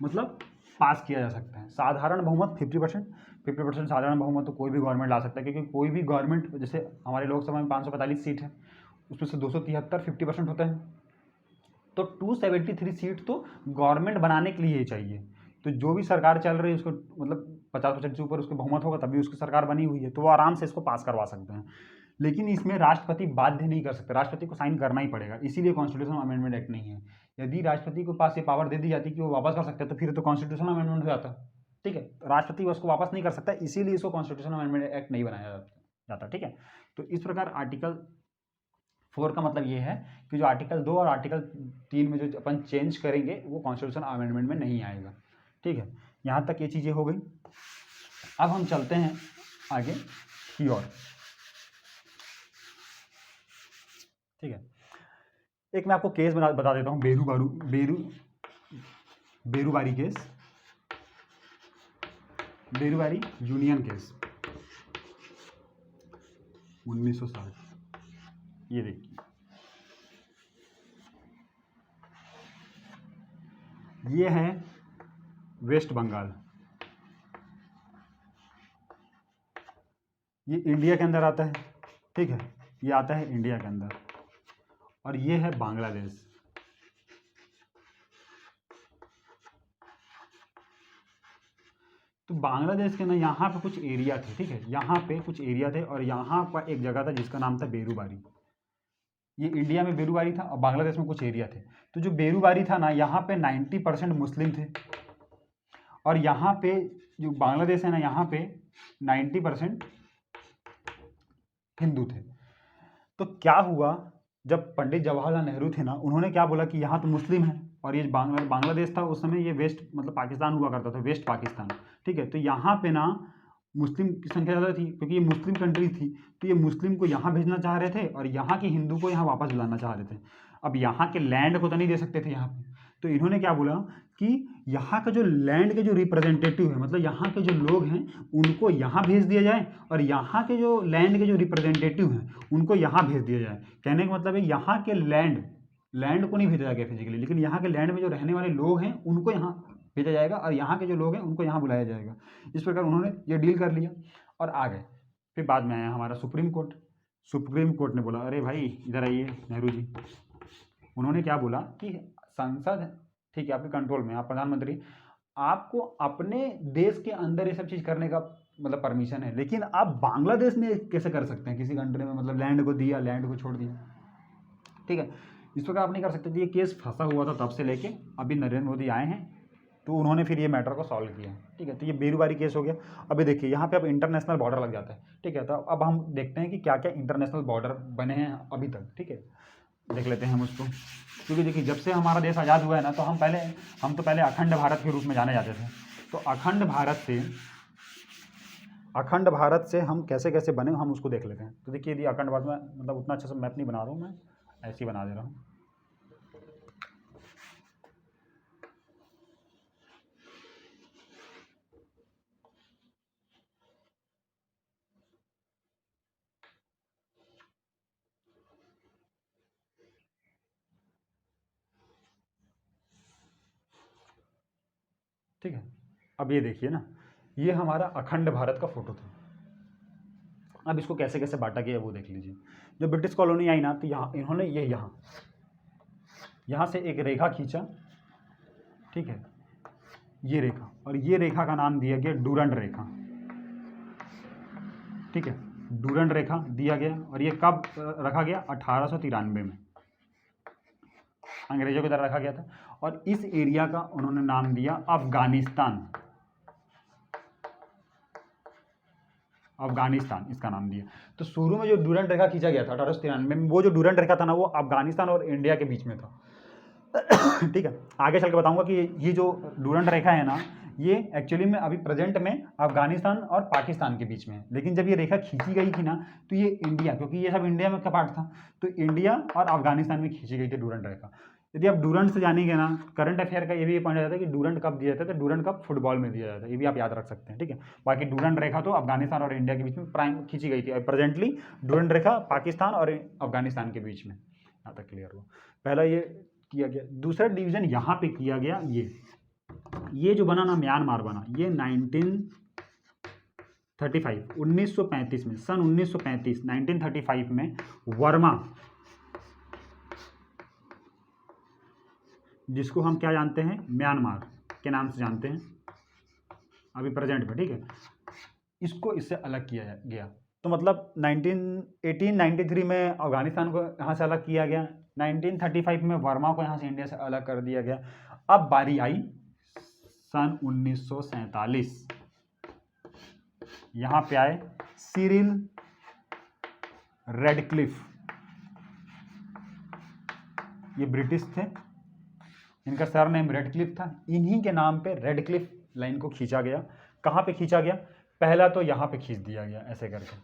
मतलब पास किया जा सकता है। साधारण बहुमत 50% साधारण बहुमत तो कोई भी गवर्नमेंट ला सकता है, क्योंकि कोई भी गवर्नमेंट, जैसे हमारे लोकसभा में 545 सीट है, उसमें से 273 50% होता है, तो 273 सीट तो गवर्नमेंट बनाने के लिए ही चाहिए। तो जो भी सरकार चल रही है उसको मतलब 50% से ऊपर उसका बहुमत होगा तभी उसकी सरकार बनी हुई है, तो वो आराम से इसको पास करवा सकते हैं। लेकिन इसमें राष्ट्रपति बाध्य नहीं कर सकते, राष्ट्रपति को साइन करना ही पड़ेगा, इसीलिए कॉन्स्टिट्यूशनल अमेंडमेंट एक्ट नहीं है। यदि राष्ट्रपति को पास ये पावर दे दी जाती कि वो वापस कर सकते हैं तो फिर तो कॉन्स्टिट्यूशनल अमेंडमेंट हो जाता, ठीक है। राष्ट्रपति उसको वापस नहीं कर सकता, इसीलिए इसको कॉन्स्टिट्यूशनल अमेंडमेंट एक्ट नहीं बनाया जाता, ठीक है। तो इस प्रकार आर्टिकल 4 का मतलब ये है कि जो आर्टिकल 2 और आर्टिकल 3 में जो अपन चेंज करेंगे वो कॉन्स्टिट्यूशनल अमेंडमेंट में नहीं आएगा, ठीक है। यहाँ तक ये चीज़ें हो गई। अब हम चलते हैं आगे की ओर, ठीक है। एक मैं आपको केस बता देता हूँ, Berubari case, Berubari union case 1960। ये देखिए, ये है वेस्ट बंगाल, ये इंडिया के अंदर आता है, ठीक है, ये आता है इंडिया के अंदर। और ये है बांग्लादेश। तो बांग्लादेश के ना यहाँ पे कुछ एरिया थे, ठीक है, यहाँ पे कुछ एरिया थे और यहाँ पर एक जगह था जिसका नाम था बेरूबारी। ये इंडिया में बेरूबारी था और बांग्लादेश में कुछ एरिया थे। तो जो बेरूबारी था ना, यहाँ पे 90% मुस्लिम थे और यहाँ पे जो बांग्लादेश है ना, यहाँ पे 90% हिंदू थे। तो क्या हुआ, जब पंडित जवाहरलाल नेहरू थे ना, उन्होंने क्या बोला कि यहाँ तो मुस्लिम है और ये बांग्लादेश था उस समय, ये वेस्ट मतलब पाकिस्तान हुआ करता था, वेस्ट पाकिस्तान, ठीक है। तो यहाँ पे ना मुस्लिम की संख्या ज़्यादा थी क्योंकि ये मुस्लिम कंट्री थी, तो ये मुस्लिम को यहाँ भेजना चाह रहे थे और यहाँ के हिंदू को यहाँ वापस बुलाना चाह रहे थे। अब यहाँ के लैंड को तो नहीं दे सकते थे यहाँ पे, तो इन्होंने क्या बोला कि यहाँ का जो लैंड के जो रिप्रेजेंटेटिव है, मतलब यहाँ के जो लोग हैं उनको यहाँ भेज दिया जाए, और यहाँ के जो लैंड के जो रिप्रेजेंटेटिव हैं उनको यहाँ भेज दिया जाए। कहने का मतलब है यहाँ के लैंड को नहीं भेजा जाएगा फिजिकली, लेकिन यहाँ के लैंड में जो रहने वाले लोग हैं उनको यहाँ भेजा जाएगा, और यहाँ के जो लोग हैं उनको यहाँ बुलाया जाएगा। इस प्रकार उन्होंने ये डील कर लिया और आ गए। फिर बाद में आया हमारा सुप्रीम कोर्ट ने बोला अरे भाई इधर आइए नेहरू जी। उन्होंने क्या बोला कि संसद ठीक है आपके कंट्रोल में, आप प्रधानमंत्री, आपको अपने देश के अंदर ये सब चीज़ करने का मतलब परमिशन है, लेकिन आप बांग्लादेश में कैसे कर सकते हैं, किसी कंट्री में मतलब लैंड को दिया, लैंड को छोड़ दिया, ठीक है, इस प्रकार आप नहीं कर सकते। ये केस फंसा हुआ था तब से लेके अभी नरेंद्र मोदी आए हैं तो उन्होंने फिर ये मैटर को सॉल्व किया, ठीक है। तो ये बेरोबारी केस हो गया। अभी देखिए यहाँ पे अब इंटरनेशनल बॉर्डर लग जाता है, ठीक है। तो अब हम देखते हैं कि क्या क्या इंटरनेशनल बॉर्डर बने हैं अभी तक, ठीक है, देख लेते हैं हम उसको। क्योंकि देखिए जब से हमारा देश आज़ाद हुआ है ना, तो हम तो पहले अखंड भारत के रूप में जाने जाते थे। तो अखंड भारत से हम कैसे कैसे बने हम उसको देख लेते हैं। तो देखिए यदि अखंड भारत में मतलब उतना अच्छा से मैप नहीं बना रहा हूँ मैं, ऐसे ही बना दे रहा हूँ। ठीक है, अब ये देखिए ना, ये हमारा अखंड भारत का फोटो था। अब इसको कैसे कैसे बांटा गया वो देख लीजिए। जब ब्रिटिश कॉलोनी आई ना, तो यहाँ इन्होंने ये यहाँ से एक रेखा खींचा, ठीक है, ये रेखा, और ये रेखा का नाम दिया गया डूरंड रेखा, ठीक है, डूरंड रेखा दिया गया। और ये कब रखा गया? 1893 में अंग्रेजों के द्वारा रखा गया था। और इस एरिया का उन्होंने नाम दिया अफगानिस्तान, इसका नाम दिया। तो शुरू में जो डूरंड रेखा खींचा गया था 1893 में, वो जो डूरंड रेखा था ना, वो अफगानिस्तान और इंडिया के बीच में था। ठीक है, आगे चल के बताऊंगा कि ये जो डूरंड रेखा है ना, ये एक्चुअली में अभी प्रेजेंट में अफगानिस्तान और पाकिस्तान के बीच में है। लेकिन जब ये रेखा खींची गई थी ना, तो ये इंडिया, क्योंकि ये सब इंडिया में का पार्ट था, तो इंडिया और अफगानिस्तान में खींची गई थी डूरंड रेखा। यदि आप डूरंड से जानेंगे ना, करंट अफेयर का ये भी पॉइंट जाता है कि डूरंड कब दिया जाता है, तो डूरंड कब फुटबॉल में दिया जाता है, ये भी आप याद रख सकते हैं, ठीक है। बाकी डूरंड रेखा तो अफगानिस्तान और इंडिया के बीच में प्राइम खींची गई थी, और प्रेजेंटली डूरंड रेखा पाकिस्तान और अफगानिस्तान के बीच में। यहाँ तक क्लियर हुआ। पहला ये किया गया। दूसरा डिवीजन यहाँ पे किया गया, ये जो बना ना, म्यांमार बना, ये 1935 में, सन 1935 में वर्मा, जिसको हम क्या जानते हैं, म्यांमार के नाम से जानते हैं अभी प्रेजेंट में, ठीक है, इसको इससे अलग किया गया। तो मतलब 1893 में अफगानिस्तान को यहाँ से अलग किया गया, 1935 में वर्मा को यहाँ से इंडिया से अलग कर दिया गया। अब बारी आई सन 1947, यहाँ पे आए सिरिल रेडक्लिफ, ये ब्रिटिश थे, इनका सरनेम रेडक्लिफ था, इन्हीं के नाम पे रेडक्लिफ लाइन को खींचा गया। कहाँ पे खींचा गया? पहला तो यहाँ पे खींच दिया गया ऐसे करके,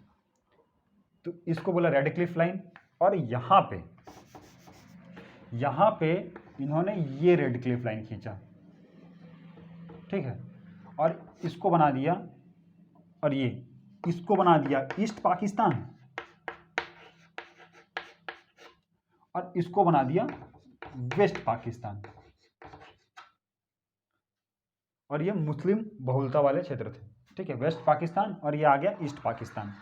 तो इसको बोला रेडक्लिफ लाइन। और यहाँ पे इन्होंने ये रेडक्लिफ लाइन खींचा, ठीक है, और इसको बना दिया, और इसको बना दिया ईस्ट पाकिस्तान, और इसको बना दिया वेस्ट पाकिस्तान। और ये मुस्लिम बहुलता वाले क्षेत्र थे, ठीक है, वेस्ट पाकिस्तान, और ये आ गया ईस्ट पाकिस्तान।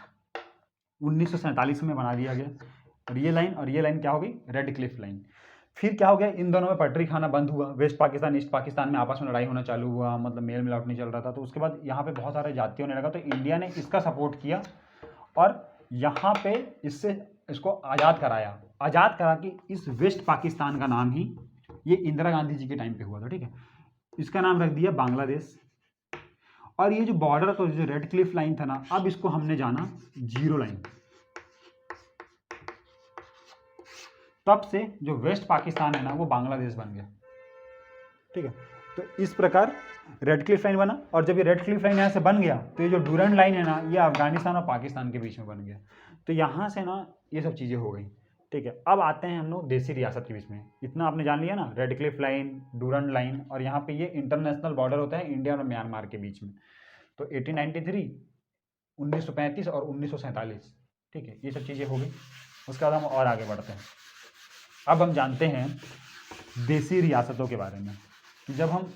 1947 में बना दिया गया। और ये लाइन क्या हो गई? Radcliffe line. फिर क्या हो गया, इन दोनों में पटरी खाना बंद हुआ, वेस्ट पाकिस्तान ईस्ट पाकिस्तान में आपस में लड़ाई होना चालू हुआ, मतलब मेल मिलाप नहीं चल रहा था। तो उसके बाद यहाँ पे बहुत सारे जाति होने लगा, तो इंडिया ने इसका सपोर्ट किया और यहाँ पे इसको आज़ाद करा कि इस वेस्ट पाकिस्तान का नाम ही, ये इंदिरा गांधी जी के टाइम पे हुआ था, ठीक है, इसका नाम रख दिया बांग्लादेश। और ये जो बॉर्डर, तो जो रेड क्लिफ लाइन था ना, अब इसको हमने जाना जीरो लाइन। तब से जो वेस्ट पाकिस्तान है ना, वो बांग्लादेश बन गया, ठीक है। तो इस प्रकार रेड क्लिफ लाइन बना। और जब ये रेड क्लिफ लाइन यहाँ से बन गया, तो ये जो डूरंड लाइन है ना, ये अफगानिस्तान और पाकिस्तान के बीच में बन गया। तो यहाँ से ना ये सब चीज़ें हो गई। ठीक है, अब आते हैं हम लोग देसी रियासत के बीच में। इतना आपने जान लिया ना, red Cliff line, Durand line, और यहाँ पे ये इंटरनेशनल बॉर्डर होता है इंडिया और म्यांमार के बीच में। तो 1893, 1935 और 1947, ठीक है, ये सब चीज़ें हो गई। उसके बाद हम और आगे बढ़ते हैं। अब हम जानते हैं देसी रियासतों के बारे में कि जब हम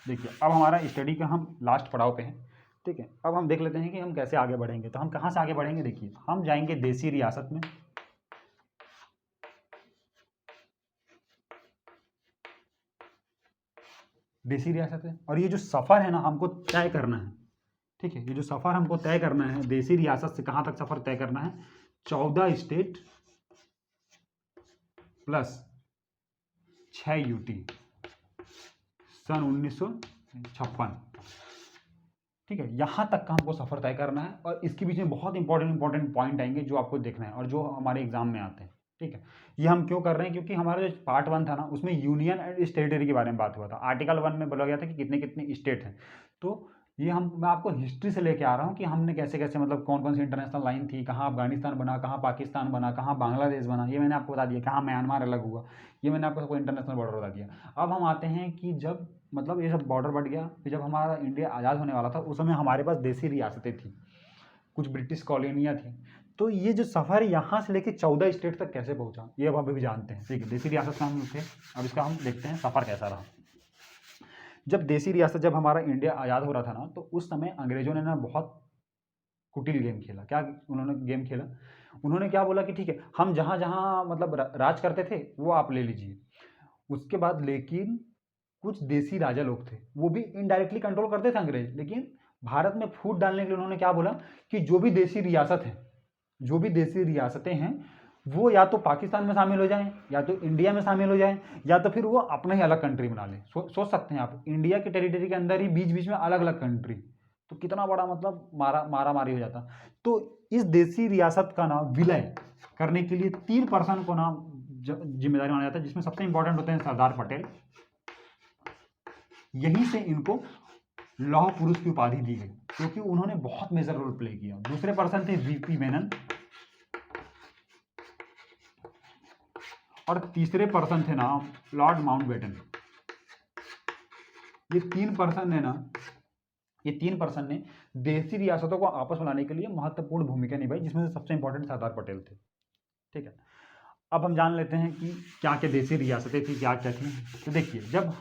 देखिए, अब हमारा स्टडी का हम लास्ट पड़ाव पे हैं, ठीक है। अब हम देख लेते हैं कि हम कैसे आगे बढ़ेंगे। तो हम कहाँ से आगे बढ़ेंगे, देखिए हम जाएंगे देसी रियासत में, देसी रियासत है। और ये जो सफ़र है ना हमको तय करना है, ठीक है, ये जो सफ़र हमको तय करना है देसी रियासत से कहाँ तक सफ़र तय करना है, 14 स्टेट प्लस 6 यूटी सन 1956, ठीक है। यहाँ तक का हमको सफ़र तय करना है। और इसके बीच में बहुत इंपॉर्टेंट पॉइंट आएंगे जो आपको देखना है और जो हमारे एग्जाम में आते हैं, ठीक है। ये हम क्यों कर रहे हैं, क्योंकि हमारा जो पार्ट 1 था ना उसमें यूनियन एंड टेरिटरी के बारे में बात हुआ था। आर्टिकल 1 में बोला गया था कि कितने कितने स्टेट हैं। तो ये मैं आपको हिस्ट्री से लेके आ रहा हूँ कि हमने कैसे कैसे, मतलब कौन कौन सी इंटरनेशनल लाइन थी, कहाँ अफगानिस्तान बना, कहाँ पाकिस्तान बना, कहाँ बांग्लादेश बना, ये मैंने आपको बता दिया, कहाँ म्यांमार अलग हुआ, ये मैंने आपको सबको इंटरनेशनल बॉर्डर बता दिया। अब हम आते हैं कि जब मतलब ये सब बॉर्डर बढ़ गया, फिर जब हमारा इंडिया आज़ाद होने वाला था उस समय हमारे पास देसी रियासतें थी, कुछ ब्रिटिश कॉलोनियाँ थी। तो ये जो सफ़र यहाँ से लेके 14 स्टेट तक कैसे पहुँचा, ये अब हम भी जानते हैं, ठीक है। देसी रियासत का हम थे, अब इसका हम देखते हैं सफ़र कैसा रहा। जब देसी रियासत, जब हमारा इंडिया आज़ाद हो रहा था ना, तो उस समय अंग्रेज़ों ने ना बहुत कुटिल गेम खेला। क्या उन्होंने गेम खेला, उन्होंने क्या बोला कि ठीक है हम जहाँ जहाँ मतलब राज करते थे वो आप ले लीजिए। उसके बाद लेकिन कुछ देसी राजा लोग थे, वो भी इनडायरेक्टली कंट्रोल करते थे अंग्रेज, लेकिन भारत में फूट डालने के लिए उन्होंने क्या बोला कि जो भी देसी रियासत है, जो भी देसी रियासतें हैं वो या तो पाकिस्तान में शामिल हो जाएं, या तो इंडिया में शामिल हो जाएं, या तो फिर वो अपना ही अलग कंट्री बना लें। सोच सकते हैं आप, इंडिया के टेरिटरी के अंदर ही बीच बीच में अलग अलग कंट्री, तो कितना बड़ा मतलब मारा मारी हो जाता। तो इस देसी रियासत का ना विलय करने के लिए 3 पर्सन को ना जिम्मेदारी माना जाता है, जिसमें सबसे इंपॉर्टेंट होते हैं सरदार पटेल। यहीं से इनको लौह पुरुष की उपाधि दी गई, क्योंकि उन्होंने बहुत मेजर रोल प्ले किया। दूसरे पर्सन थे वीपी मेनन, और तीसरे पर्सन थे ना लॉर्ड माउंटबेटन। ये तीन पर्सन ने देसी रियासतों को आपस में लाने के लिए महत्वपूर्ण भूमिका निभाई, जिसमें से सबसे इंपॉर्टेंट सरदार पटेल थे, ठीक है। अब हम जान लेते हैं कि क्या क्या देसी रियासतें थी, क्या क्या थी। तो देखिए, जब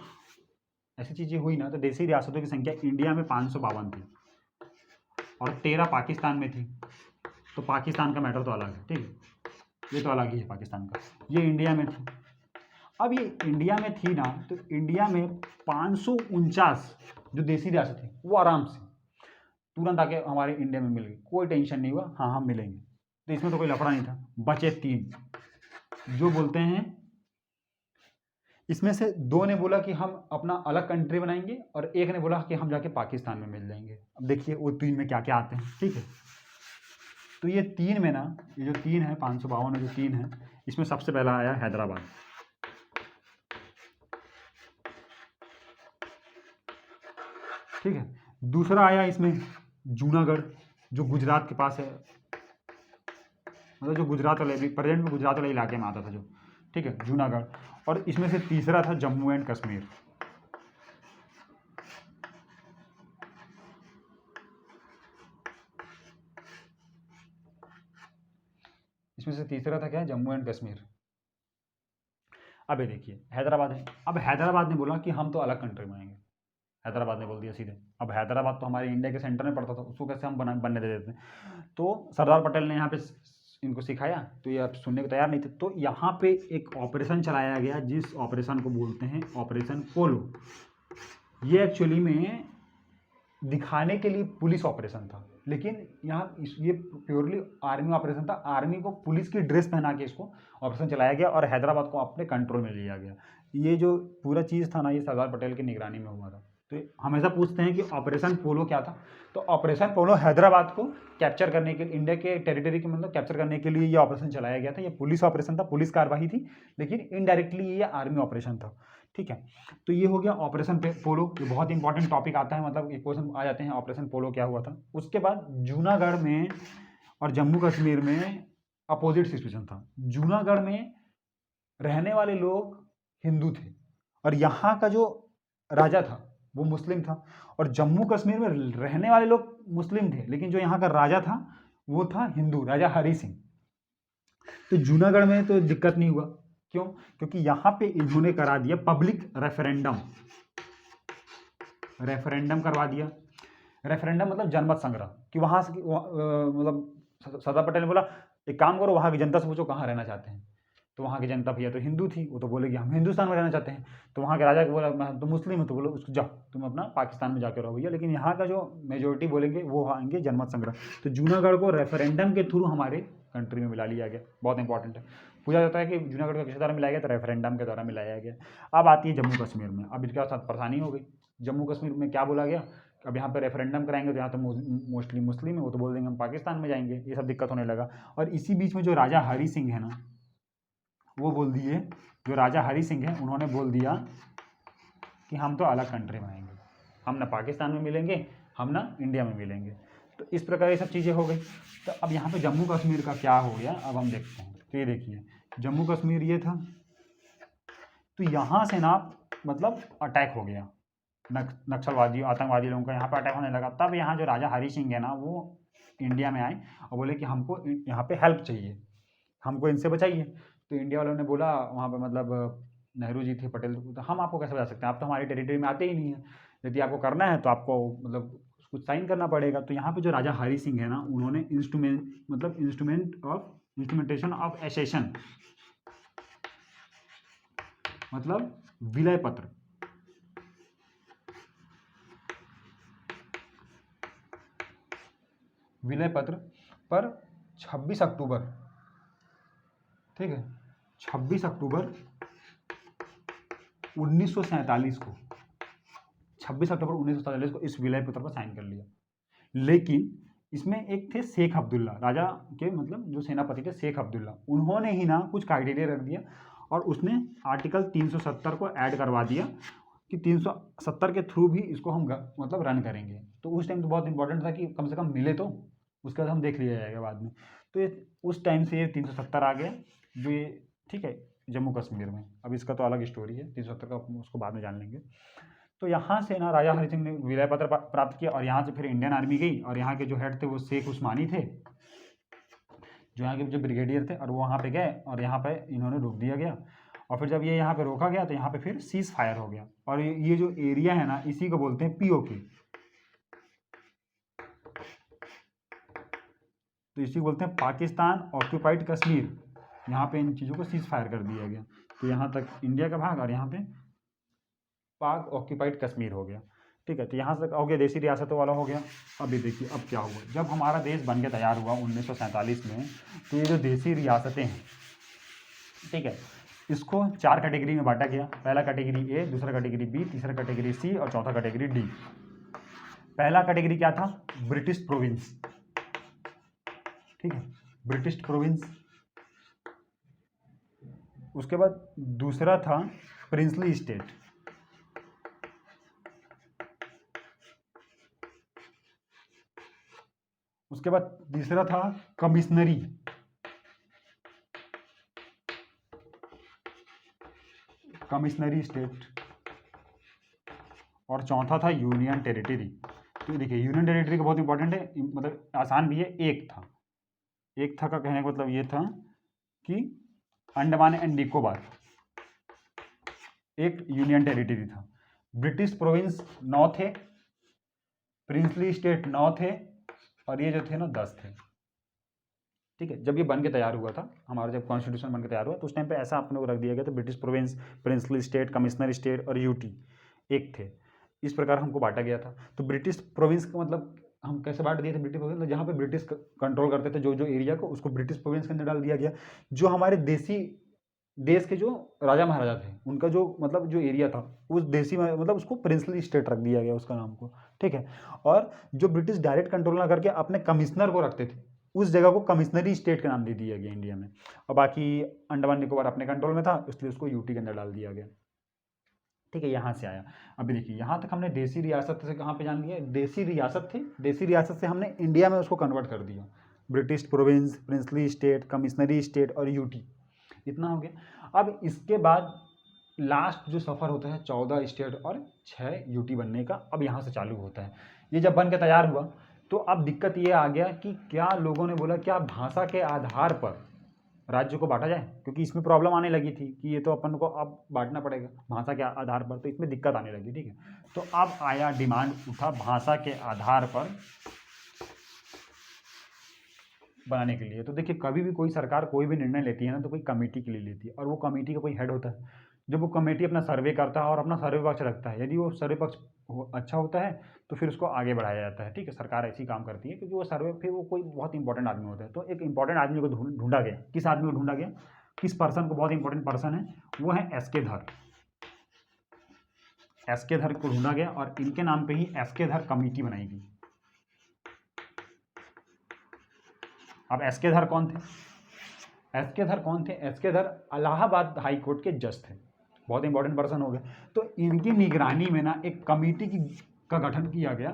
ऐसी चीज़ें हुई ना, तो देसी रियासतों की संख्या इंडिया में 552 थी और 13 पाकिस्तान में थी। तो पाकिस्तान का मैटर तो अलग है, ठीक है, ये तो अलग ही है पाकिस्तान का। ये इंडिया में थी। अब ये इंडिया में थी ना, तो इंडिया में 549 जो देसी रियासत थी वो आराम से तुरंत आके हमारे इंडिया में मिल गई, कोई टेंशन नहीं हुआ, हाँ हम मिलेंगे। तो इसमें तो कोई लफड़ा नहीं था। बचे 3 जो बोलते हैं, इसमें से 2 ने बोला कि हम अपना अलग कंट्री बनाएंगे और एक ने बोला कि हम जाके पाकिस्तान में मिल जाएंगे। अब देखिए वो 3 में क्या क्या आते हैं, ठीक है। तो ये 3 में ना, ये जो 3 है 552 में जो 3 है, इसमें सबसे पहला आया हैदराबाद, ठीक है। दूसरा आया इसमें जूनागढ़, जो गुजरात के पास है, मतलब जो गुजरात वाले, प्रेजेंट में गुजरात वाले इलाके में आता था जो, ठीक है, जूनागढ़। और इसमें से तीसरा था जम्मू एंड कश्मीर। इसमें से तीसरा था क्या, जम्मू एंड कश्मीर। अब ये देखिए हैदराबाद है। अब हैदराबाद ने बोला कि हम तो अलग कंट्री बनाएंगे, हैदराबाद ने बोल दिया सीधे। अब हैदराबाद तो हमारे इंडिया के सेंटर में पड़ता था, उसको कैसे हम बनने दे देते हैं। तो सरदार पटेल ने यहाँ पे इनको सिखाया, तो ये आप सुनने को तैयार नहीं थे। तो यहाँ पे एक ऑपरेशन चलाया गया, जिस ऑपरेशन को बोलते हैं ऑपरेशन पोलो। ये एक्चुअली में दिखाने के लिए पुलिस ऑपरेशन था, लेकिन यहाँ ये प्योरली आर्मी ऑपरेशन था। आर्मी को पुलिस की ड्रेस पहना के इसको ऑपरेशन चलाया गया और हैदराबाद को अपने कंट्रोल में लिया गया। ये जो पूरा चीज़ था ना, ये सरदार पटेल की निगरानी में हुआ था। तो हमेशा पूछते हैं कि ऑपरेशन पोलो क्या था, तो ऑपरेशन पोलो हैदराबाद को कैप्चर करने के लिए, इंडिया के टेरिटरी के मतलब कैप्चर करने के लिए ये ऑपरेशन चलाया गया था। ये पुलिस ऑपरेशन था, पुलिस कार्रवाई थी, लेकिन इनडायरेक्टली ये आर्मी ऑपरेशन था, ठीक है। तो ये हो गया ऑपरेशन पोलो। ये बहुत इंपॉर्टेंट टॉपिक आता है, मतलब एक क्वेश्चन आ जाते हैं ऑपरेशन पोलो क्या हुआ था। उसके बाद जूनागढ़ में और जम्मू कश्मीर में अपोजिट सिचुएशन था। जूनागढ़ में रहने वाले लोग हिंदू थे और यहाँ का जो राजा था वो मुस्लिम था, और जम्मू कश्मीर में रहने वाले लोग मुस्लिम थे लेकिन जो यहाँ का राजा था वो था हिंदू, राजा हरि सिंह। तो जूनागढ़ में तो दिक्कत नहीं हुआ, क्यों? क्योंकि यहाँ पे इन्होंने करा दिया पब्लिक रेफरेंडम। रेफरेंडम करवा दिया। रेफरेंडम मतलब जनमत संग्रह, कि वहाँ से मतलब सरदार पटेल ने बोला एक काम करो, वहाँ की जनता से पूछो कहाँ रहना चाहते हैं। तो वहाँ की जनता भैया तो हिंदू थी, वो तो बोलेगी हम हिंदुस्तान में रहना चाहते हैं। तो वहाँ के राजा को बोला मैं तो मुस्लिम हूँ, तो बोलो उसको जाओ तुम अपना पाकिस्तान में जाकर रहो भैया। लेकिन यहाँ का जो मेजोरिटी बोलेंगे वो आएंगे जनमत संग्रह। तो जूनागढ़ को रेफरेंडम के थ्रू हमारे कंट्री में मिला लिया गया, बहुत इंपॉर्टेंट है। पूछा जाता है कि जूनागढ़ को किस द्वारा मिलाया गया, तो रेफरेंडम के द्वारा मिलाया गया। अब आती है जम्मू कश्मीर में। अब इसके साथ परेशानी हो गई। जम्मू कश्मीर में क्या बोला गया, अब यहाँ पे रेफरेंडम कराएंगे तो यहाँ तो मोस्टली मुस्लिम है, वो तो बोल देंगे हम पाकिस्तान में जाएंगे। ये सब दिक्कत होने लगा। और इसी बीच में जो राजा हरि सिंह है ना, वो बोल दिए, जो राजा हरि सिंह है उन्होंने बोल दिया कि हम तो अलग कंट्री बनाएंगे, हम ना पाकिस्तान में मिलेंगे, हम ना इंडिया में मिलेंगे। तो इस प्रकार ये सब चीज़ें हो गई। तो अब यहाँ पे जम्मू कश्मीर का क्या हो गया, अब हम देखते हैं। तो ये देखिए जम्मू कश्मीर ये था, तो यहाँ से ना मतलब अटैक हो गया, नक्सलवादी आतंकवादी लोगों का यहाँ पर अटैक होने लगा। तब यहाँ जो राजा हरि सिंह है ना, वो इंडिया में आए और बोले कि हमको यहाँ पे हेल्प चाहिए, हमको इनसे बचाइए। तो इंडिया वालों ने बोला, वहाँ पे मतलब नेहरू जी थे, पटेल, तो हम आपको कैसे बचा सकते हैं, आप तो हमारी टेरिटरी में आते ही नहीं है। यदि आपको करना है तो आपको मतलब कुछ साइन करना पड़ेगा। तो यहाँ पे जो राजा हरि सिंह है ना, उन्होंने इंस्ट्रूमेंटेशन ऑफ एसेशन मतलब विलय पत्र, विलय पत्र पर 26 अक्टूबर, ठीक है, 26 अक्टूबर 1947 को, 26 अक्टूबर 1947 को इस विलय पत्र पर साइन कर लिया। लेकिन इसमें एक थे शेख अब्दुल्ला, राजा के मतलब जो सेनापति थे शेख अब्दुल्ला, उन्होंने ही ना कुछ क्राइटेरिया रख दिया और उसने आर्टिकल 370 को ऐड करवा दिया कि 370 के थ्रू भी इसको हम मतलब रन करेंगे। तो उस टाइम तो बहुत इंपॉर्टेंट था कि कम से कम मिले, तो उसके बाद हम देख लिया जाएगा बाद में। तो ये उस टाइम से ये 370 आ गया, जो ये ठीक है जम्मू कश्मीर में। अब इसका तो अलग स्टोरी है, 370 का उसको बाद में जान लेंगे। तो यहाँ से ना राजा हरि सिंह ने विलय पत्र प्राप्त किया और यहाँ से फिर इंडियन आर्मी गई और यहाँ के जो हेड थे वो शेख उस्मानी थे, जो यहाँ के जो ब्रिगेडियर थे, और वो वहाँ पे गए और यहाँ पे इन्होंने रोक दिया गया। और फिर जब ये यहाँ पे रोका गया तो यहाँ पे फिर सीज फायर हो गया। और ये जो एरिया है ना, इसी को बोलते हैं पीओके। तो इसी को बोलते हैं पाकिस्तान ऑक्यूपाइड कश्मीर। यहाँ पे इन चीज़ों को सीज फायर कर दिया गया। तो यहाँ तक इंडिया का भाग और यहाँ पे पाक ऑक्यूपाइड कश्मीर हो गया, ठीक है। तो यहाँ से हो गया देसी रियासतों वाला हो गया। अभी देखिए अब क्या हुआ, जब हमारा देश बन के तैयार हुआ 1947 में, तो ये जो देसी रियासतें हैं, ठीक है, इसको 4 कैटेगरी में बांटा गया। पहला कैटेगरी ए, दूसरा कैटेगरी बी, तीसरा कैटेगरी सी और चौथा कैटेगरी डी। पहला कैटेगरी क्या था, ब्रिटिश प्रोविंस, ठीक है, ब्रिटिश प्रोविंस। उसके बाद दूसरा था प्रिंसली स्टेट, उसके बाद तीसरा था कमिश्नरी, कमिश्नरी स्टेट, और चौथा था यूनियन टेरिटरी। तो देखिए यूनियन टेरिटरी का बहुत इंपॉर्टेंट है, मतलब आसान भी है। एक था का कहने का मतलब ये था कि अंडमान एंड निकोबार एक यूनियन टेरिटरी था। ब्रिटिश प्रोविंस 9 थे, प्रिंसली स्टेट 9 थे, और ये जो थे ना 10 थे, ठीक है। जब ये बन के तैयार हुआ था, हमारा जब कॉन्स्टिट्यूशन बन के तैयार हुआ, तो उस टाइम पे ऐसा अपने को रख दिया गया था, British province, princely state, commissioner state और यूटी एक थे। इस प्रकार हमको बांटा गया था। तो ब्रिटिश प्रोविंस का मतलब हम कैसे बांट दिए थे, ब्रिटिश प्रोविंस, तो जहाँ पे ब्रिटिश कंट्रोल करते थे जो एरिया को, उसको ब्रिटिश प्रोविंस के अंदर डाल दिया गया। जो हमारे देश के जो राजा महाराजा थे, उनका जो मतलब जो एरिया था, उस देसी मतलब उसको प्रिंसली स्टेट रख दिया गया उसका नाम को, ठीक है। और जो ब्रिटिश डायरेक्ट कंट्रोल ना करके अपने कमिश्नर को रखते थे, उस जगह को कमिश्नरी स्टेट का नाम दे दिया गया इंडिया में। और बाकी अंडमान निकोबार अपने कंट्रोल में था, इसलिए उसको यूटी के अंदर डाल दिया गया, ठीक है। यहाँ से आया। अभी देखिए यहाँ तक हमने देसी रियासत से कहाँ पे जान लिया, देसी रियासत थे, देसी रियासत से हमने इंडिया में उसको कन्वर्ट कर दिया, British province, princely state, commissionary state और यूटी, इतना हो गया। अब इसके बाद लास्ट जो सफ़र होता है 14 स्टेट और 6 यूटी बनने का, अब यहाँ से चालू होता है। ये जब बन के तैयार हुआ तो अब दिक्कत ये आ गया कि क्या लोगों ने बोला क्या भाषा के आधार पर राज्य को बांटा जाए, क्योंकि इसमें प्रॉब्लम आने लगी थी कि ये तो अपन को अब बांटना पड़ेगा भाषा के आधार पर, तो इसमें दिक्कत आने लगी, ठीक है। तो अब आया डिमांड उठा भाषा के आधार पर बनाने के लिए। तो देखिए कभी भी कोई सरकार कोई भी निर्णय लेती है ना तो कोई कमेटी के लिए लेती है, और वो कमेटी का कोई हेड होता है। जब वो कमेटी अपना सर्वे करता है और अपना सर्वे पक्ष रखता है, यदि वो सर्वे पक्ष अच्छा होता है तो फिर उसको आगे बढ़ाया जाता है, ठीक है। सरकार ऐसी काम करती है क्योंकि वो सर्वे फिर वो कोई बहुत इंपॉर्टेंट आदमी होता है। तो एक इंपॉर्टेंट आदमी को ढूंढा गया। किस आदमी को ढूंढा गया, किस पर्सन को, बहुत इंपॉर्टेंट पर्सन है, वो है एस के धर। एस के धर को ढूंढा गया और इनके नाम पे ही एस के धर कमेटी बनाई गई। अब एस के धर कौन थे? एस के धर कौन थे? एस के धर इलाहाबाद हाई कोर्ट के जज थे, बहुत इंपॉर्टेंट पर्सन हो गए। तो इनकी निगरानी में ना एक कमेटी का गठन किया गया,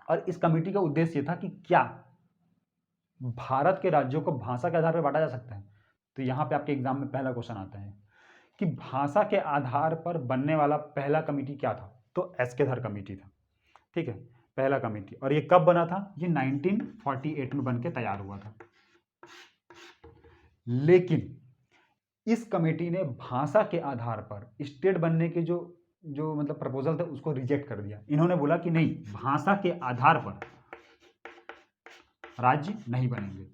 और इस कमेटी का उद्देश्य ये था कि क्या भारत के राज्यों को भाषा के आधार पर बांटा जा सकता है। तो यहाँ पे आपके एग्जाम में पहला क्वेश्चन आता है कि भाषा के आधार पर बनने वाला पहला कमेटी क्या था, तो एस के धर कमेटी था, ठीक है, पहला कमेटी। और ये कब बना था? ये 1948 में बन के तैयार हुआ था। लेकिन इस कमेटी ने भाषा के आधार पर स्टेट बनने के जो मतलब प्रपोजल था उसको रिजेक्ट कर दिया। इन्होंने बोला कि नहीं, भाषा के आधार पर राज्य नहीं बनेंगे,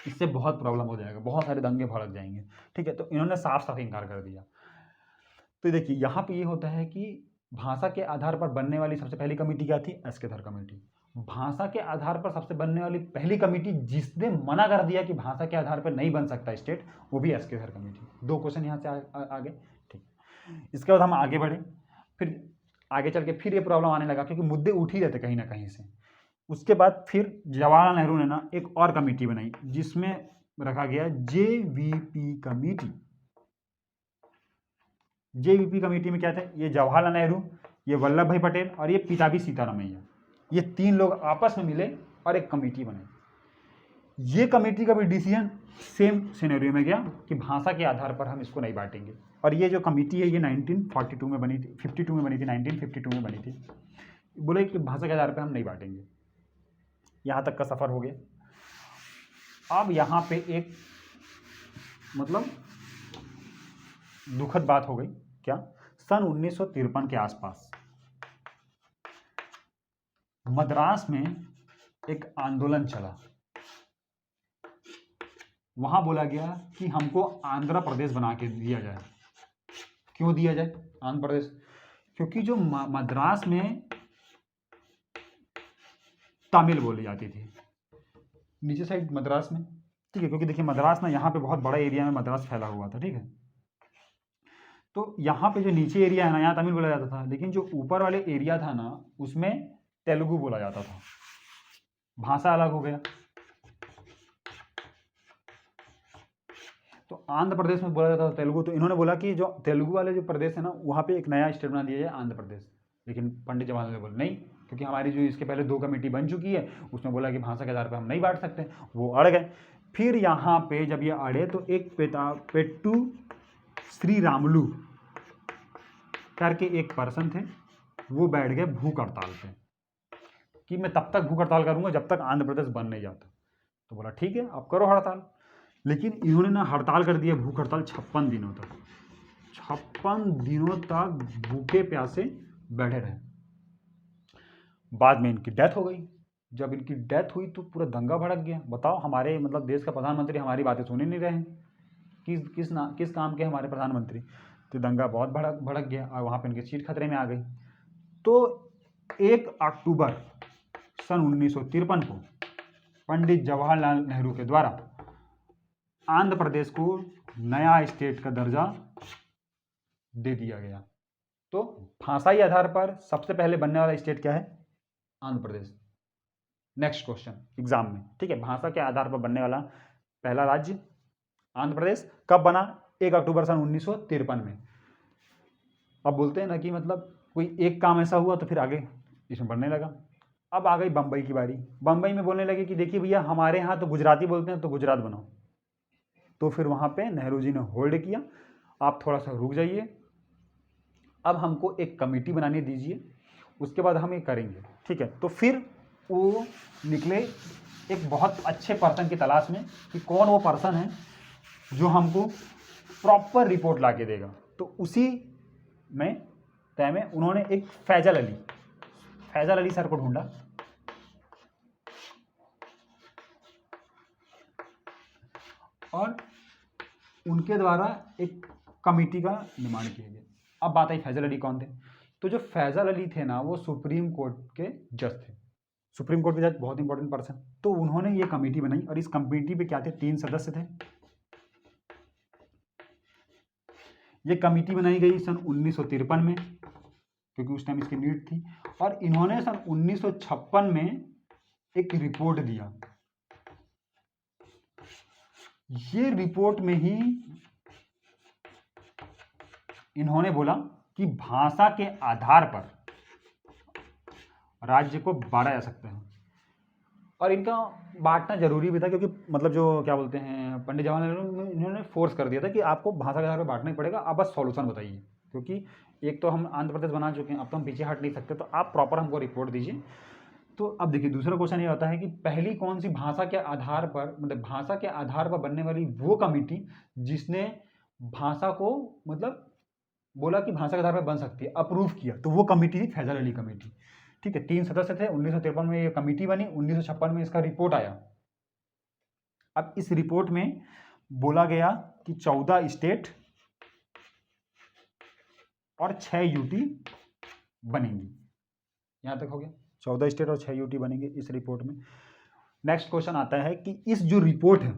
इससे बहुत प्रॉब्लम हो जाएगा, बहुत सारे दंगे भड़क जाएंगे, ठीक है। तो इन्होंने साफ साफ इनकार कर दिया। तो देखिए यहाँ पे ये होता है कि भाषा के आधार पर बनने वाली सबसे पहली कमेटी क्या थी? एस के धर कमेटी। भाषा के आधार पर सबसे बनने वाली पहली कमेटी जिसने मना कर दिया कि भाषा के आधार पर नहीं बन सकता स्टेट, वो भी एस के धर कमेटी। दो क्वेश्चन यहाँ से आगे, ठीक। इसके बाद हम आगे बढ़े, फिर आगे चल के फिर ये प्रॉब्लम आने लगा क्योंकि मुद्दे उठ ही रहते कहीं ना कहीं से। उसके बाद फिर जवाहरलाल नेहरू ने ना एक और कमेटी बनाई जिसमें रखा गया जेवीपी कमेटी। जेवीपी कमेटी में क्या था? ये जवाहरलाल नेहरू, ये वल्लभ भाई पटेल और ये पिताजी सीतारामैया, ये तीन लोग आपस में मिले और एक कमेटी बने। ये कमेटी का भी डिसीजन सेम सिनेरियो में गया कि भाषा के आधार पर हम इसको नहीं बांटेंगे। और ये जो कमेटी है ये 1942 में बनी थी, 52 में बनी थी, 1952 में बनी थी। बोले कि भाषा के आधार पर हम नहीं बांटेंगे। यहाँ तक का सफ़र हो गया। अब यहाँ पे एक मतलब दुखद बात हो गई। क्या? सन 1953 के आसपास मद्रास में एक आंदोलन चला। वहां बोला गया कि हमको आंध्र प्रदेश बना के दिया जाए। क्यों दिया जाए आंध्र प्रदेश? क्योंकि जो मद्रास में तमिल बोली जाती थी, नीचे साइड मद्रास में, ठीक है। क्योंकि देखिए मद्रास ना यहाँ पे बहुत बड़ा एरिया में मद्रास फैला हुआ था, ठीक है। तो यहाँ पे जो नीचे एरिया है ना, यहाँ तमिल बोला जाता था, लेकिन जो ऊपर वाले एरिया था ना उसमें तेलुगु बोला जाता था। भाषा अलग हो गया। तो आंध्र प्रदेश में बोला जाता था तेलुगु। तो इन्होंने बोला कि जो तेलुगु वाले जो प्रदेश है ना वहाँ पे एक नया स्टेट बना दिया जाए, आंध्र प्रदेश। लेकिन पंडित जवाहरलाल नेहरू बोले नहीं, क्योंकि हमारी जो इसके पहले दो कमेटी बन चुकी है उसमें बोला कि भाषा के आधार पर हम नहीं बांट सकते। वो अड़ गए। फिर यहाँ पे जब ये अड़े तो एक पेट्टू श्री रामुलु करके एक पर्सन थे, वो बैठ गए भूख हड़ताल पे कि मैं तब तक भूख हड़ताल करूंगा जब तक आंध्र प्रदेश बन नहीं जाता। तो बोला ठीक है आप करो हड़ताल। लेकिन इन्होंने ना हड़ताल कर दिया, भूख हड़ताल 56 दिनों तक। 56 दिनों तक भूखे प्यासे बैठे रहे। बाद में इनकी डेथ हो गई। जब इनकी डेथ हुई तो पूरा दंगा भड़क गया। बताओ, हमारे मतलब देश का प्रधानमंत्री हमारी बातें सुन ही नहीं रहे हैं। किस काम के हमारे प्रधानमंत्री? तो दंगा बहुत भड़क गया और वहाँ पे इनकी सीट खतरे में आ गई। तो 1 अक्टूबर सन 1953 को पंडित जवाहरलाल नेहरू के द्वारा आंध्र प्रदेश को नया स्टेट का दर्जा दे दिया गया। तो भाषाई आधार पर सबसे पहले बनने वाला स्टेट क्या है? Andhra Pradesh. Next question exam में, ठीक है। भाषा के आधार पर बनने वाला पहला राज्य आंध्र प्रदेश कब बना? 1 अक्टूबर सन 1953 में। अब बोलते हैं ना कि मतलब कोई एक काम ऐसा हुआ तो फिर आगे इसमें बढ़ने लगा। अब आ गई बम्बई की बारी। बम्बई में बोलने लगे कि देखिए भैया हमारे यहाँ तो गुजराती बोलते हैं, तो गुजरात बनाओ। तो फिर वहाँ पे नेहरू जी ने होल्ड किया, आप थोड़ा सा रुक जाइए, अब हमको एक कमेटी बनाने दीजिए, उसके बाद हम ये करेंगे, ठीक है। तो फिर वो निकले एक बहुत अच्छे पर्सन की तलाश में कि कौन वो पर्सन है जो हमको प्रॉपर रिपोर्ट ला के देगा। तो उसी में तय में उन्होंने एक फैजल अली सर को ढूंढा, और उनके द्वारा एक कमेटी का निर्माण किया गया। अब बात आई फैजल अली कौन थे। तो जो फैजल अली थे ना, वो सुप्रीम कोर्ट के जज थे। सुप्रीम कोर्ट के जज बहुत इंपॉर्टेंट पर्सन। तो उन्होंने ये कमेटी बनाई, और इस कमेटी पे क्या थे, 3 सदस्य थे। ये कमेटी बनाई गई सन 1953 में, क्योंकि उस टाइम इसकी नीड थी। और इन्होंने सन 1956 में एक रिपोर्ट दिया। ये रिपोर्ट में ही इन्होंने बोला कि भाषा के आधार पर राज्य को बांटा जा सकता है। और इनका बांटना जरूरी भी था, क्योंकि मतलब जो क्या बोलते हैं, पंडित जवाहरलाल नेहरू इन्होंने फोर्स कर दिया था कि आपको भाषा के आधार पर बांटना ही पड़ेगा, आप बस सॉल्यूशन बताइए। क्योंकि एक तो हम आंध्र प्रदेश बना चुके हैं, अब तो हम पीछे हट नहीं सकते, तो आप प्रॉपर हमको रिपोर्ट दीजिए। तो अब देखिए दूसरा क्वेश्चन ये होता है कि पहली कौन सी भाषा के आधार पर, मतलब भाषा के आधार पर बनने वाली वो कमेटी जिसने भाषा को मतलब बोला कि भाषा के आधार पर बन सकती है, अप्रूव किया, तो वो कमेटी थी फैजल अली कमेटी, ठीक है। 3 सदस्य थे। 1953 में ये कमेटी बनी, 1956 में इसका रिपोर्ट आया। अब इस रिपोर्ट में बोला गया कि 14 स्टेट और 6 यूटी बनेंगी। यहां तक हो गया, 14 स्टेट और 6 यूटी बनेंगे इस रिपोर्ट में। नेक्स्ट क्वेश्चन आता है कि इस जो रिपोर्ट है,